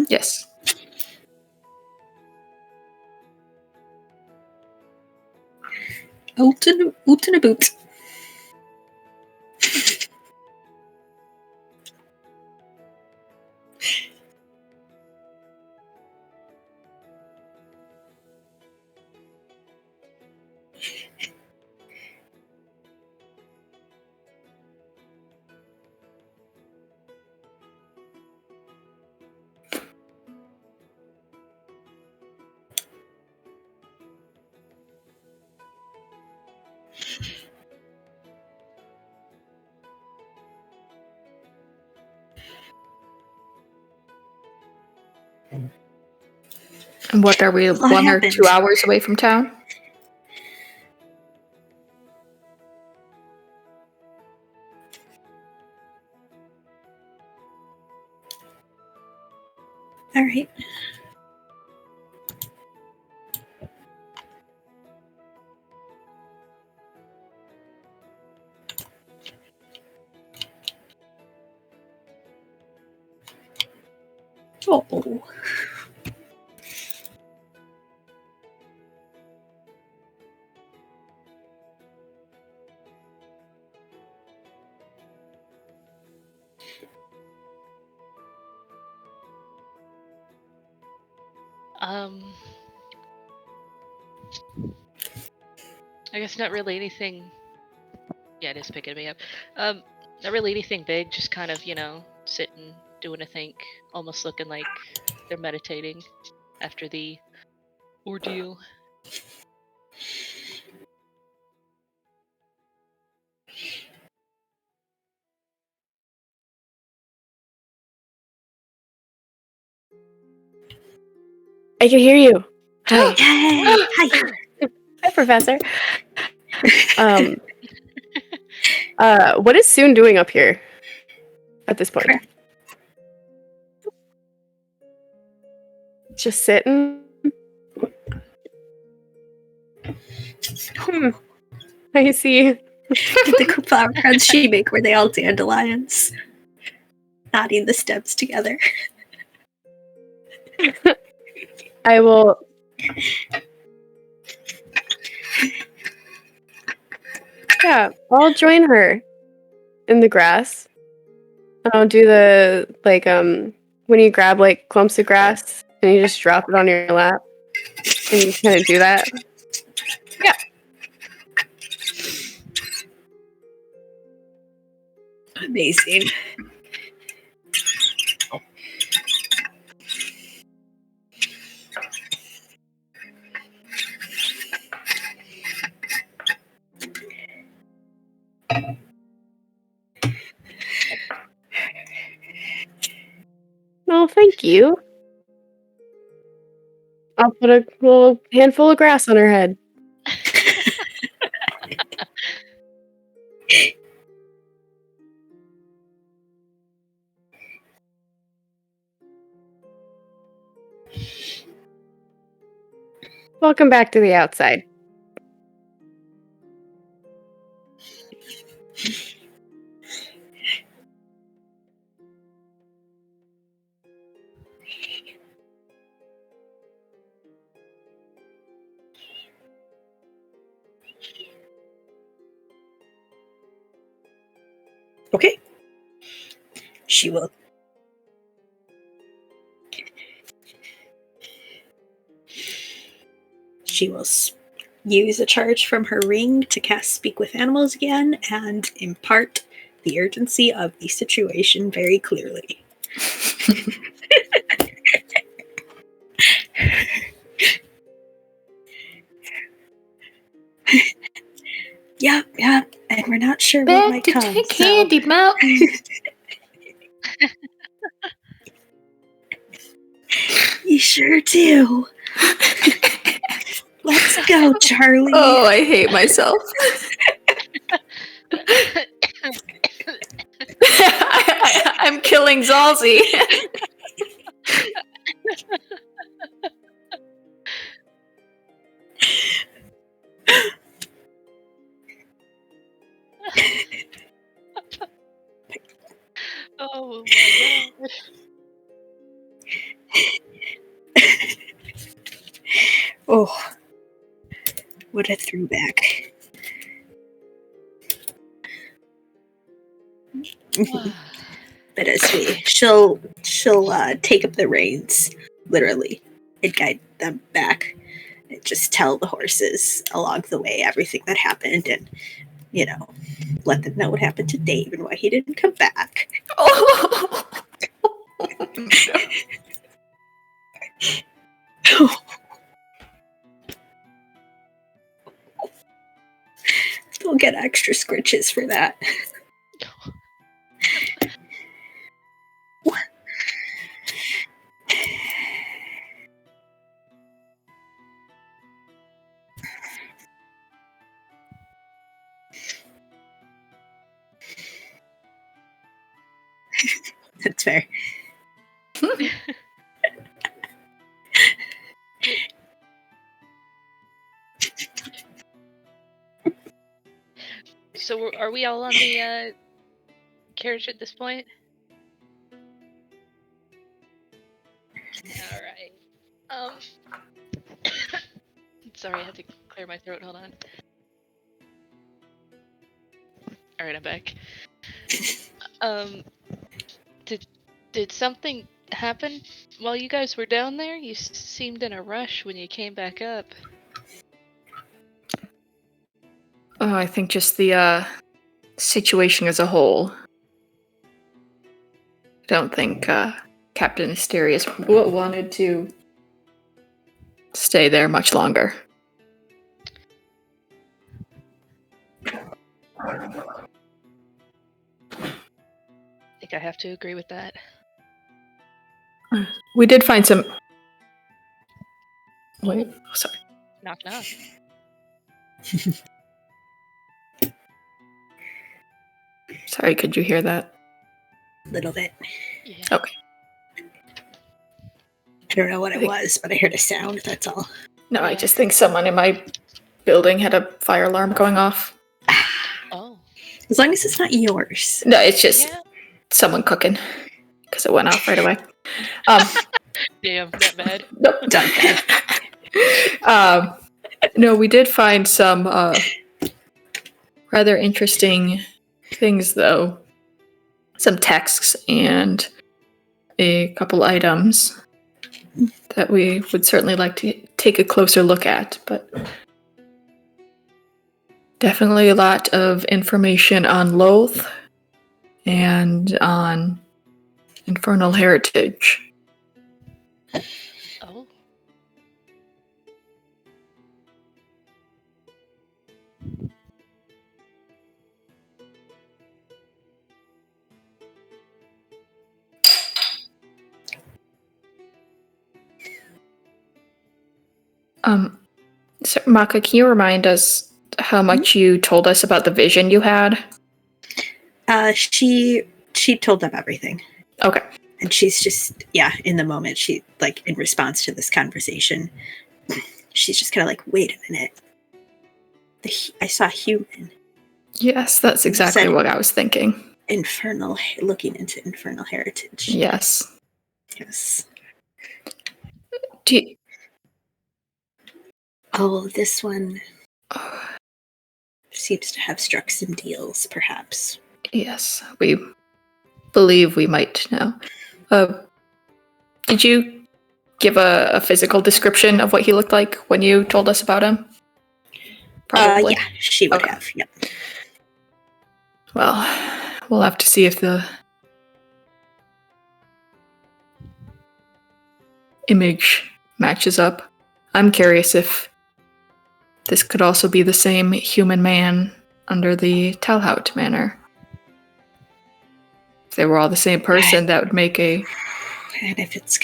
Yes. Oot and a boot. And what are we, 1 or 2 hours away from town? All right. Oh. I guess not really anything. Yeah, it is picking me up. Not really anything big. Just kind of, sitting, doing a think, almost looking like they're meditating after the ordeal. I can hear you. Hi. Hi. Hi, Professor. What is Soon doing up here? at this point. Correct. Just sitting. I see. Did the flower crowns she make were they all dandelions? Knotting the stems together. I will. Yeah, I'll join her in the grass. I'll do the when you grab like clumps of grass and you just drop it on your lap, and you kind of do that. Yeah. Amazing. Oh, thank you. I'll put a little handful of grass on her head. Welcome back to the outside. Okay. She will. She will use a charge from her ring to cast Speak with Animals again and impart the urgency of the situation very clearly. Yep, and we're not sure what might Back come. to Candy Mountain. You sure do. Let's go, Charlie. Oh, I hate myself. I'm killing Zalzi. Oh my god. Oh, what a throwback. But she'll take up the reins, literally, and guide them back. And just tell the horses along the way everything that happened, and let them know what happened to Dave and why he didn't come back. Oh. They'll get extra scritches for that. That's fair. So are we all on the carriage at this point? All right. Sorry, I had to clear my throat. Hold on. All right, I'm back. Did something happen while you guys were down there? You seemed in a rush when you came back up. Oh, I think just the situation as a whole. I don't think Captain Asterius wanted to stay there much longer. I think I have to agree with that. We did find some... Wait, sorry. Knock knock. Sorry, could you hear that? little bit. Yeah. Okay. I don't know what it was, but I heard a sound. That's all. No, I Yeah. just think someone in my building had a fire alarm going off. Oh. As long as it's not yours. No, it's just Yeah. someone cooking because it went off right away. Damn, that bad. Nope. Done. No, we did find some rather interesting things, though. Some texts and a couple items that we would certainly like to take a closer look at, but definitely a lot of information on Loth and on Infernal Heritage. Oh. So Maka, can you remind us how much you told us about the vision you had? She told them everything. Okay. And she's just, in the moment, she, like, in response to this conversation, she's just kind of like, wait a minute. I saw a human. Yes, that's exactly what I was thinking. Looking into infernal heritage. Yes. Yes. Do Oh, this one seems to have struck some deals, perhaps. Yes, we believe we might now. Did you give a physical description of what he looked like when you told us about him? Probably. Yeah, she would have. Yep. Well, we'll have to see if the image matches up. I'm curious if this could also be the same human man under the Talhout Manor. If they were all the same person, that would make a... And if it's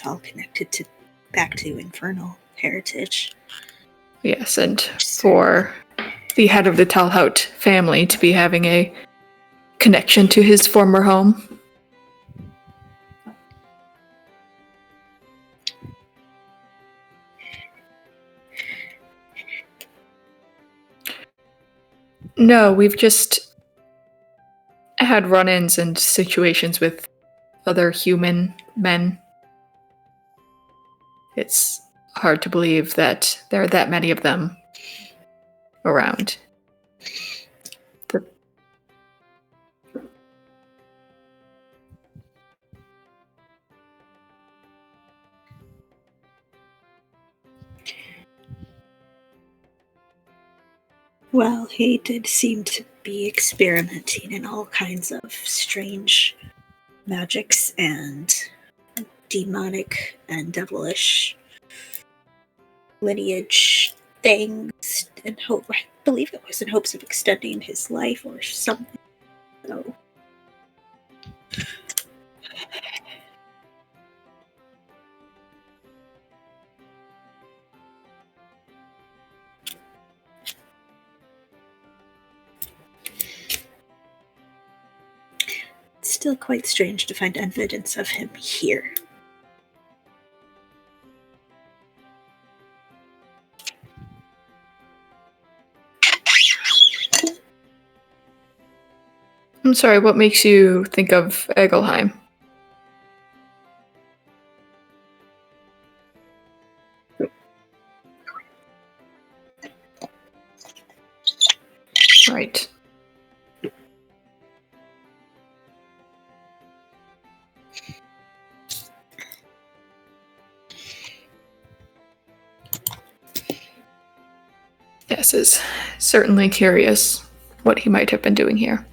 all connected back to infernal heritage. Yes, and for the head of the Talhout family to be having a connection to his former home. No, we've just had run-ins and situations with other human men. It's hard to believe that there are that many of them around. Well, he did seem to be experimenting in all kinds of strange magics and demonic and devilish lineage things, and I believe it was in hopes of extending his life or something. So. It's still quite strange to find evidence of him here. I'm sorry, what makes you think of Egelheim? Right. Yes, is certainly curious what he might have been doing here.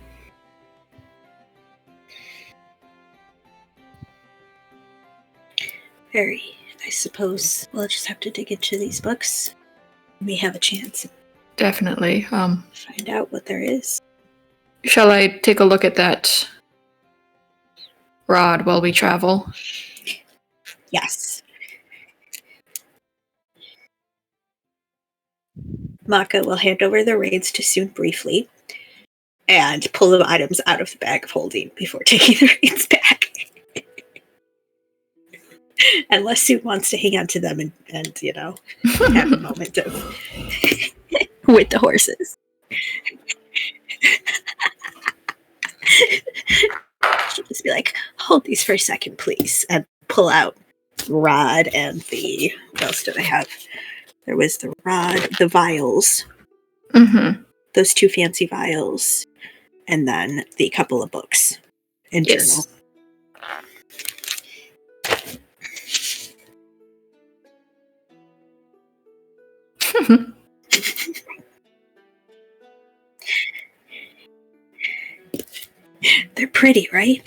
Very. I suppose we'll just have to dig into these books. We have a chance. Definitely. Find out what there is. Shall I take a look at that rod while we travel? Yes. Maka will hand over the reins to Soon briefly. and pull the items out of the bag of holding before taking the reins back. Unless Sue wants to hang on to them and have a moment of with the horses. She'll just be like, hold these for a second, please, and pull out the rod and the, what else did I have? There was the rod, the vials, those 2 fancy vials, and then the couple of books and journal. They're pretty, right?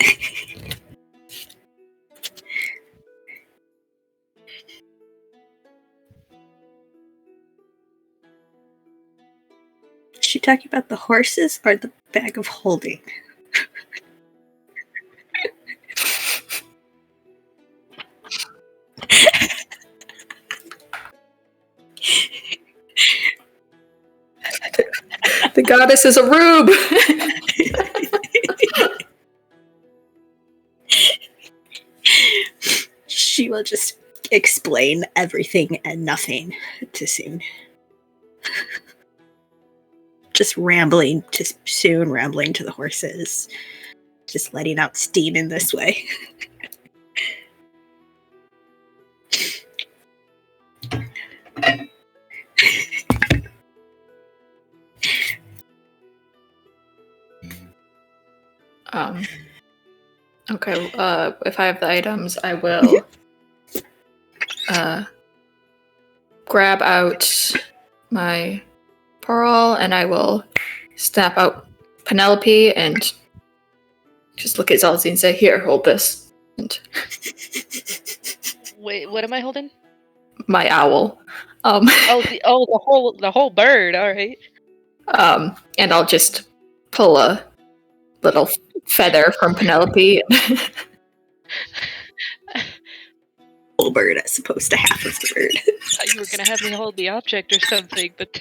Is she talking about the horses or the bag of holding? The goddess is a rube. She will just explain everything and nothing to Soon. Just rambling to Soon, rambling to the horses. Just letting out steam in this way. Okay, if I have the items, I will grab out my pearl and I will snap out Penelope and just look at Zelzy and say, here, hold this. And Wait, what am I holding? my owl. The whole bird, alright. And I'll just pull a little feather from Penelope. Whole bird as opposed to half of the bird. I thought you were gonna have me hold the object or something, but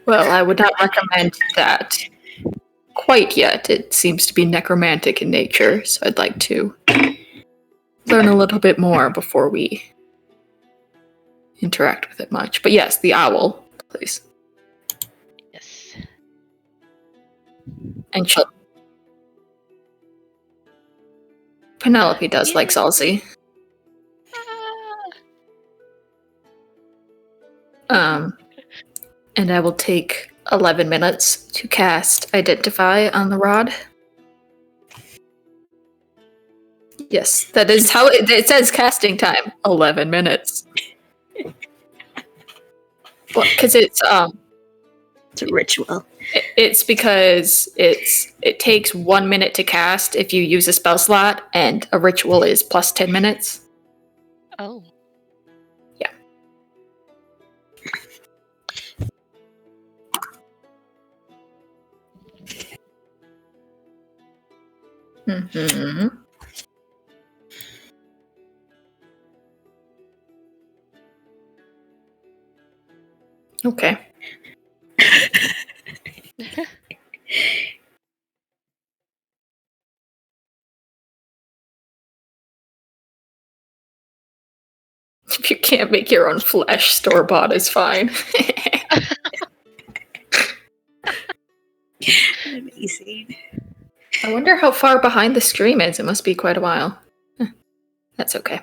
Well, I would not recommend that quite yet. It seems to be necromantic in nature, so I'd like to learn a little bit more before we interact with it much. But yes, the owl, please. yes. And she'll... Penelope does like Zelzy. And I will take 11 minutes to cast Identify on the rod. Yes, that is how it says casting time. 11 minutes. Well, because it's a ritual. It's because it takes 1 minute to cast if you use a spell slot, and a ritual is plus 10 minutes. Oh. Yeah. Mm-hmm. Okay. If you can't make your own flesh, store-bought is fine. Amazing. I wonder how far behind the stream is. It must be quite a while. That's okay.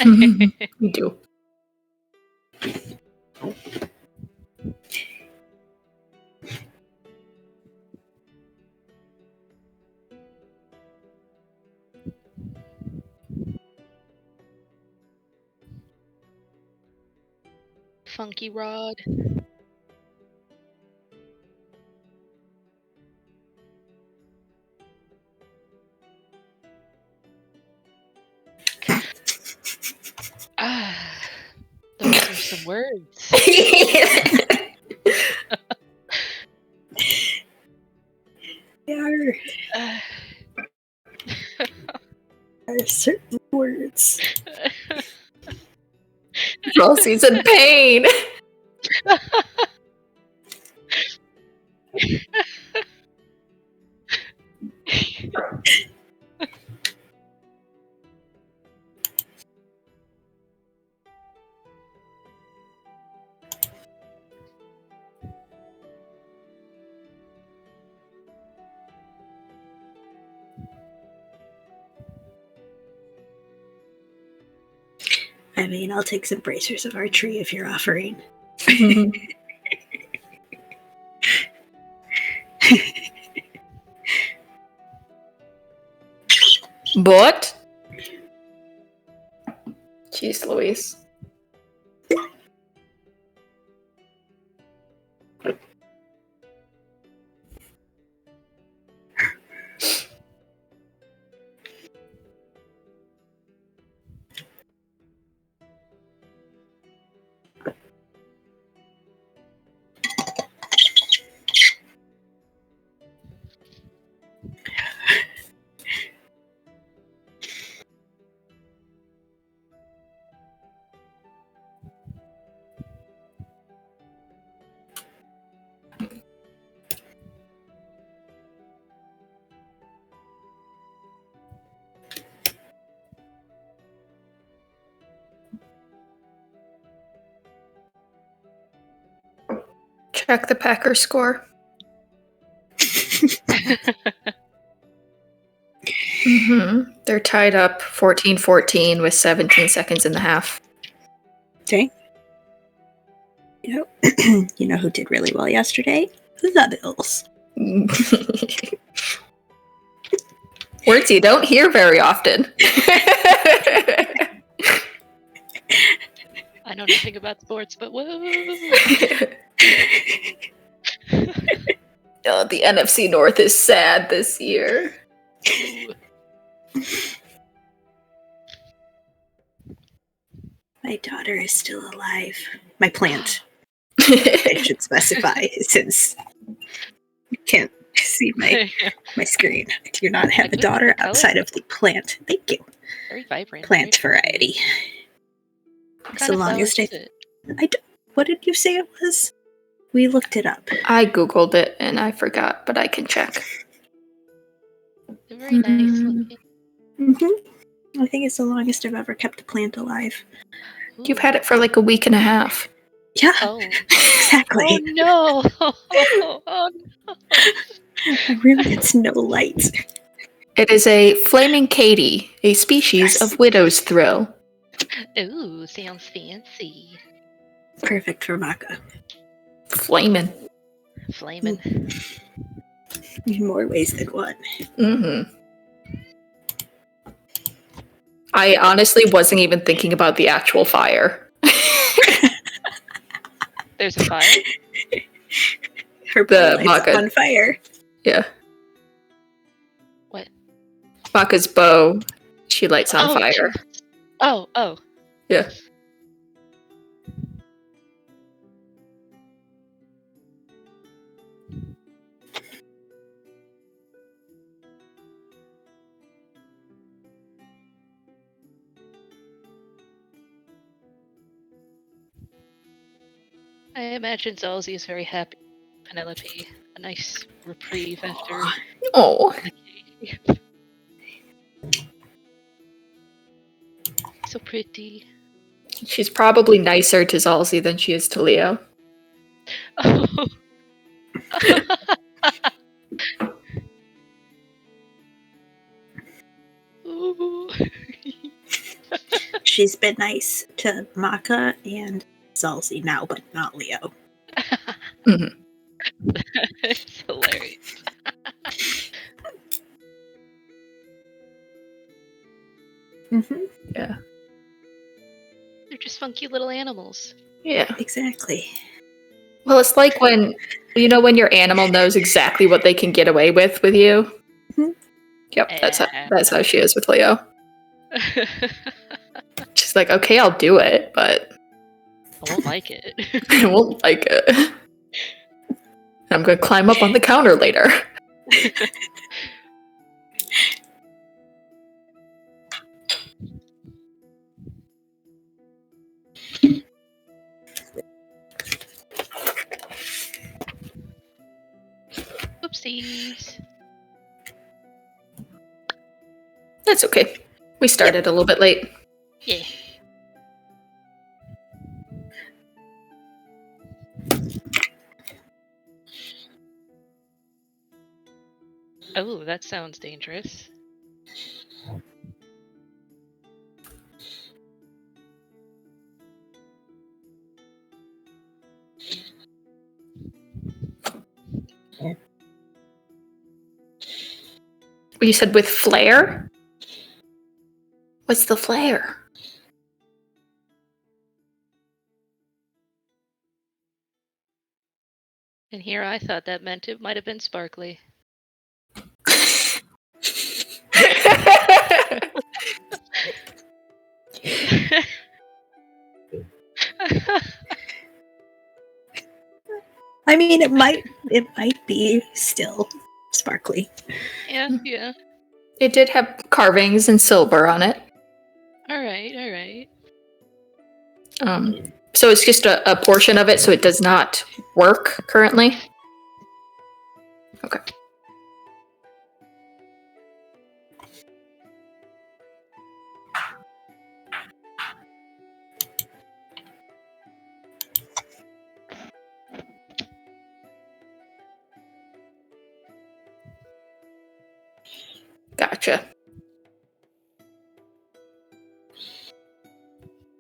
We do. Funky rod. Those are some words. Yeah. There's certain words. Chelsea's in pain. I mean, I'll take some bracers of archery if you're offering. But? Jeez Louise. Check the Packers score. They're tied up 14-14 with 17 seconds in the half. Okay. You know who did really well yesterday? The Bills. Words you don't hear very often. I know nothing about sports, but whoa. Oh, the NFC North is sad this year. My daughter is still alive. My plant. I should specify, since you can't see my screen. I do not have a daughter outside of the plant. Thank you. Very vibrant. Plant variety. It's the longest what did you say it was? We looked it up. I googled it and I forgot, but I can check. They're very nice looking. I think it's the longest I've ever kept a plant alive. Ooh. You've had it for like a week and a half. Yeah, Oh. exactly. Oh no! Oh no! My room gets no light. It is a flaming Katy, a species of widow's thrill. Ooh, sounds fancy. Perfect for Maka. Flamin'. Flamin'. In more ways than one. I honestly wasn't even thinking about the actual fire. There's a fire? Her The bow lights Maka. on fire. Yeah. What? Maka's bow, she lights on fire. Oh. Yeah. I imagine Zalzi is very happy. Penelope, a nice reprieve after. Oh. So pretty. She's probably nicer to Zalzi than she is to Leo. Oh. Ooh. She's been nice to Maka and Zalzi now, but not Leo. It's hilarious. Yeah. They're just funky little animals. Yeah. Exactly. Well, it's like when your animal knows exactly what they can get away with you. Yep, that's how she is with Leo. She's like, okay, I'll do it, but I won't like it. I won't like it. I'm going to climb up on the counter later. Whoopsies. That's okay. We started a little bit late. Yeah. Oh, that sounds dangerous. You said with flare? What's the flare? And here I thought that meant it might have been sparkly. I mean, it might be still sparkly. Yeah. It did have carvings and silver on it. Alright. So it's just a portion of it, so it does not work currently. Okay. Gotcha.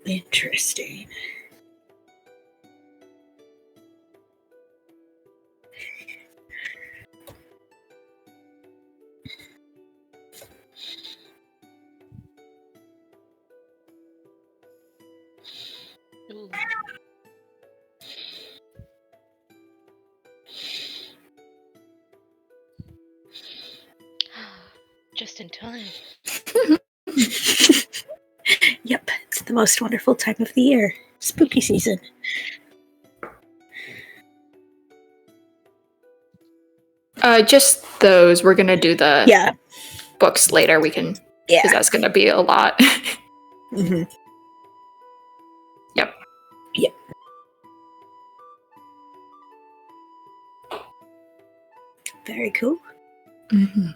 Interesting. Ooh. Just in time. Yep, it's the most wonderful time of the year. Spooky season. Just those. We're gonna do the Yeah. books later. We can, because that's gonna be a lot. Mm-hmm. Yep. Very cool. Mm-hmm.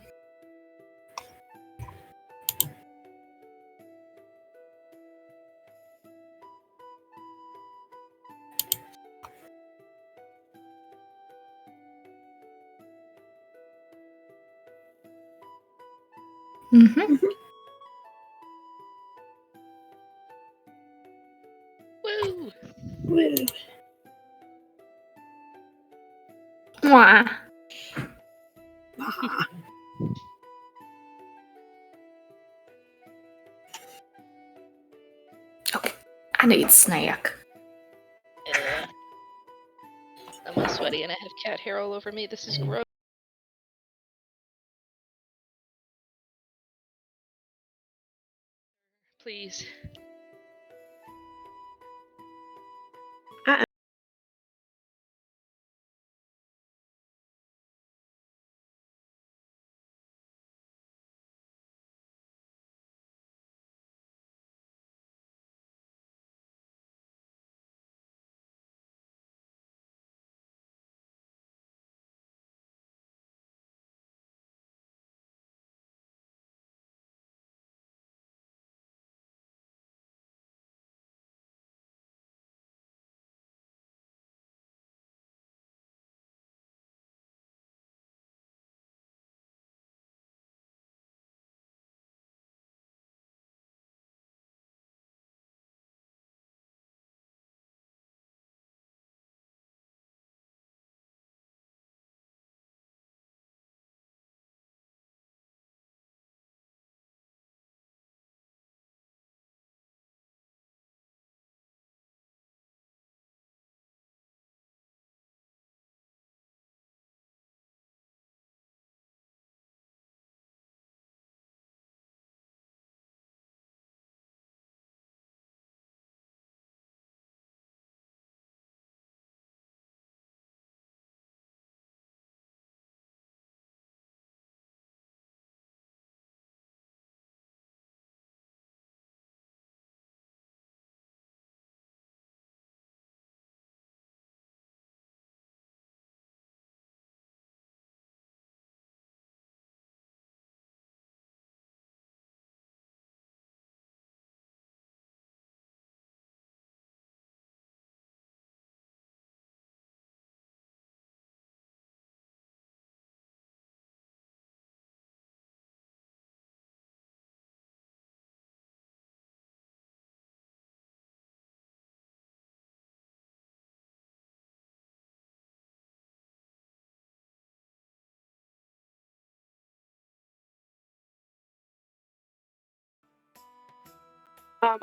Mm-hmm. Woo! Woo. Mwah. Ah. Okay. I need snack. I'm all sweaty and I have cat hair all over me. This is gross. Please.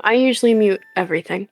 I usually mute everything.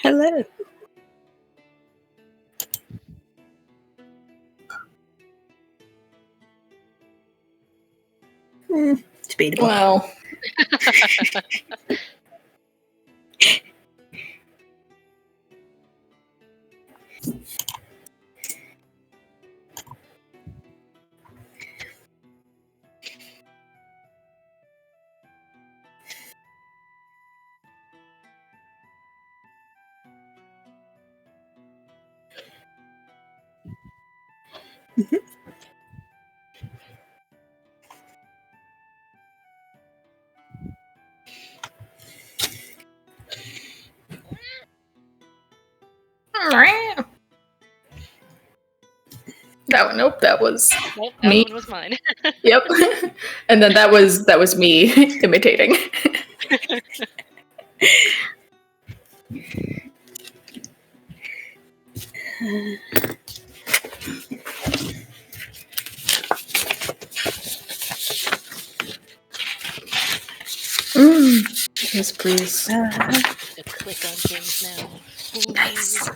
Hello. Debatable. Well, nope, that was Nope, that me. one was mine. Yep. And then that was me imitating. Yes, please. To click on things now. Ooh. Nice. No,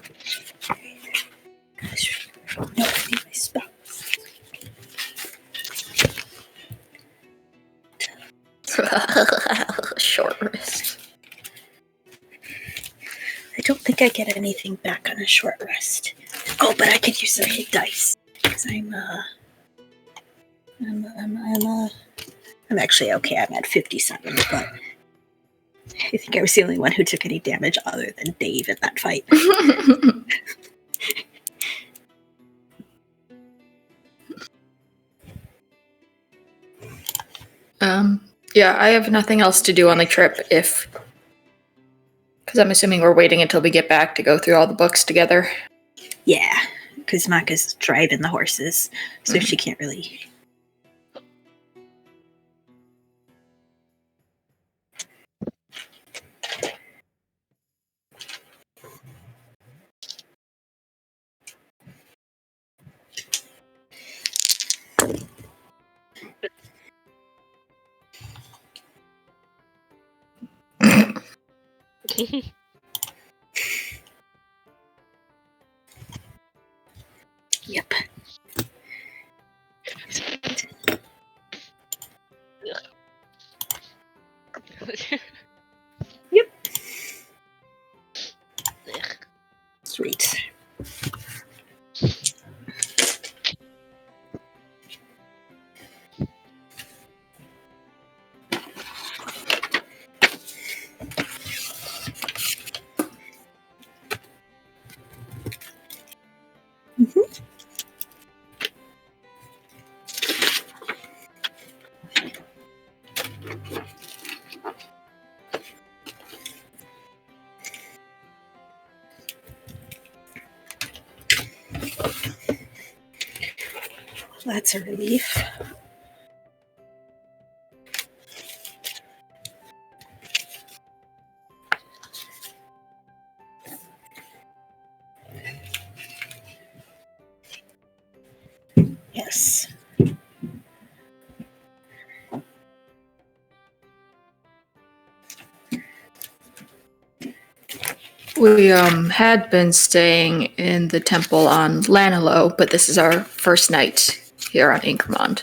I need my spells. Short wrist. I don't think I get anything back on a short rest. Oh, but I could use some hit dice. Because I'm actually okay. I'm at 57, but I think I was the only one who took any damage other than Dave in that fight. Yeah, I have nothing else to do on the trip because I'm assuming we're waiting until we get back to go through all the books together. Yeah, because Maka's driving the horses, so she can't really. Yep. Yep. Sweet. That's a relief. Yes. We had been staying in the temple on Lanilo, but this is our first night here on Inkermond.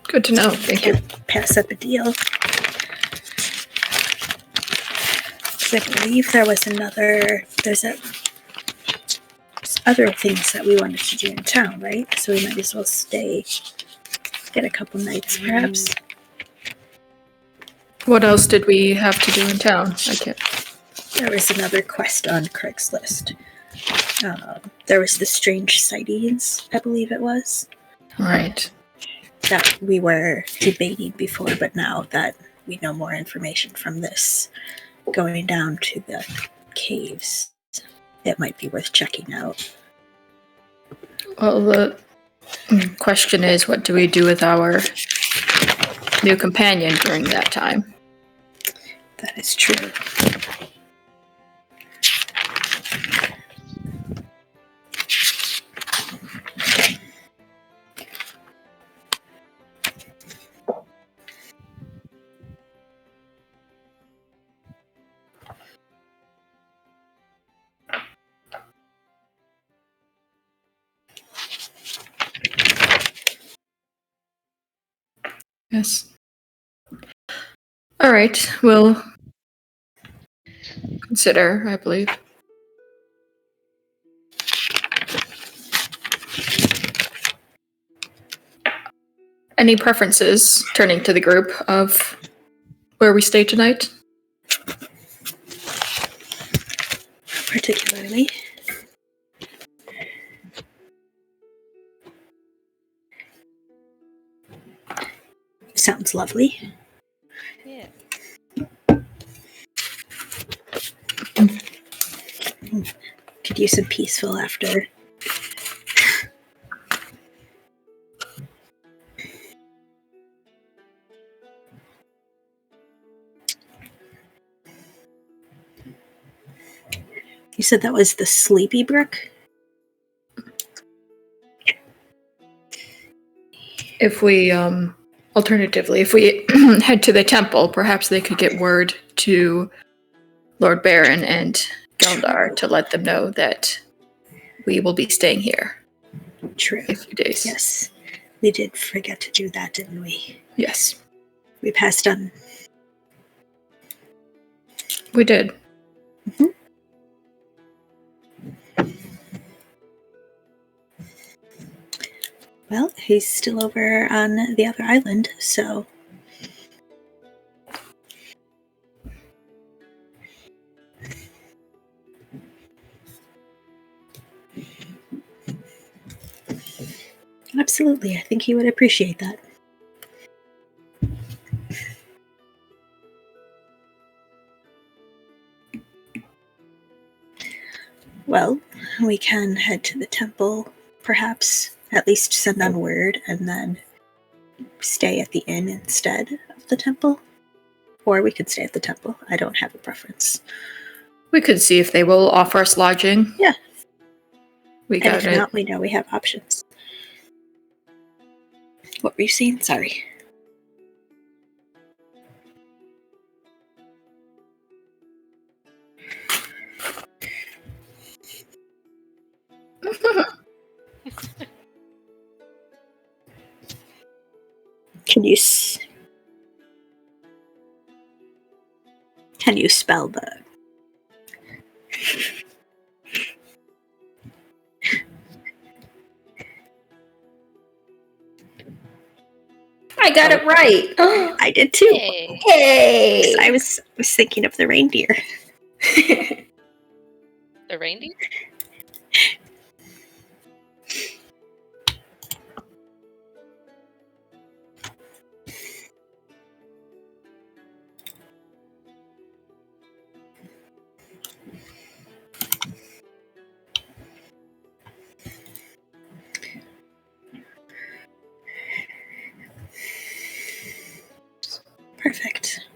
Good to know. Thank you. Pass up a deal. 'Cause I believe there's other things that we wanted to do in town, right? So we might as well stay, get a couple nights, perhaps. What else did we have to do in town? I can't. There was another quest on Craigslist. There was the strange sightings, I believe it was, Right. that we were debating before, but now that we know more information from this, going down to the caves, it might be worth checking out. Well, Question is, what do we do with our new companion during that time? That is true. Yes. All right, we'll consider, I believe. Any preferences, turning to the group, of where we stay tonight? Particularly. Sounds lovely. Yeah. Could use some peaceful after. You said that was the Sleepy Brook? If we, alternatively, if we head to the temple, perhaps they could get word to Lord Baron and Geldar to let them know that we will be staying here True. in a few days. Yes. We did forget to do that, didn't we? Yes, We passed on. we did. Well, he's still over on the other island, so. Absolutely, I think he would appreciate that. Well, we can head to the temple, perhaps at least send on word, and then stay at the inn instead of the temple. Or we could stay at the temple. I don't have a preference. We could see if they will offer us lodging. Yeah. We And got if it. not, we know we have options. What were you saying? Sorry. Can you spell the? I got it right. I did too. Hey. Hey! I was thinking of the reindeer. The reindeer? Perfect.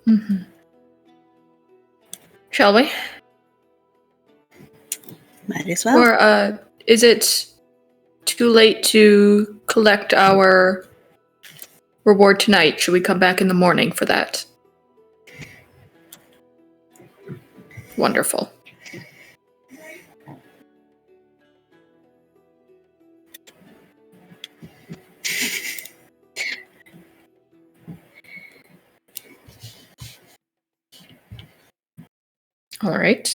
Mm-hmm. Shall we? Might as well. Or is it too late to collect our reward tonight? Should we come back in the morning for that? Wonderful. All right.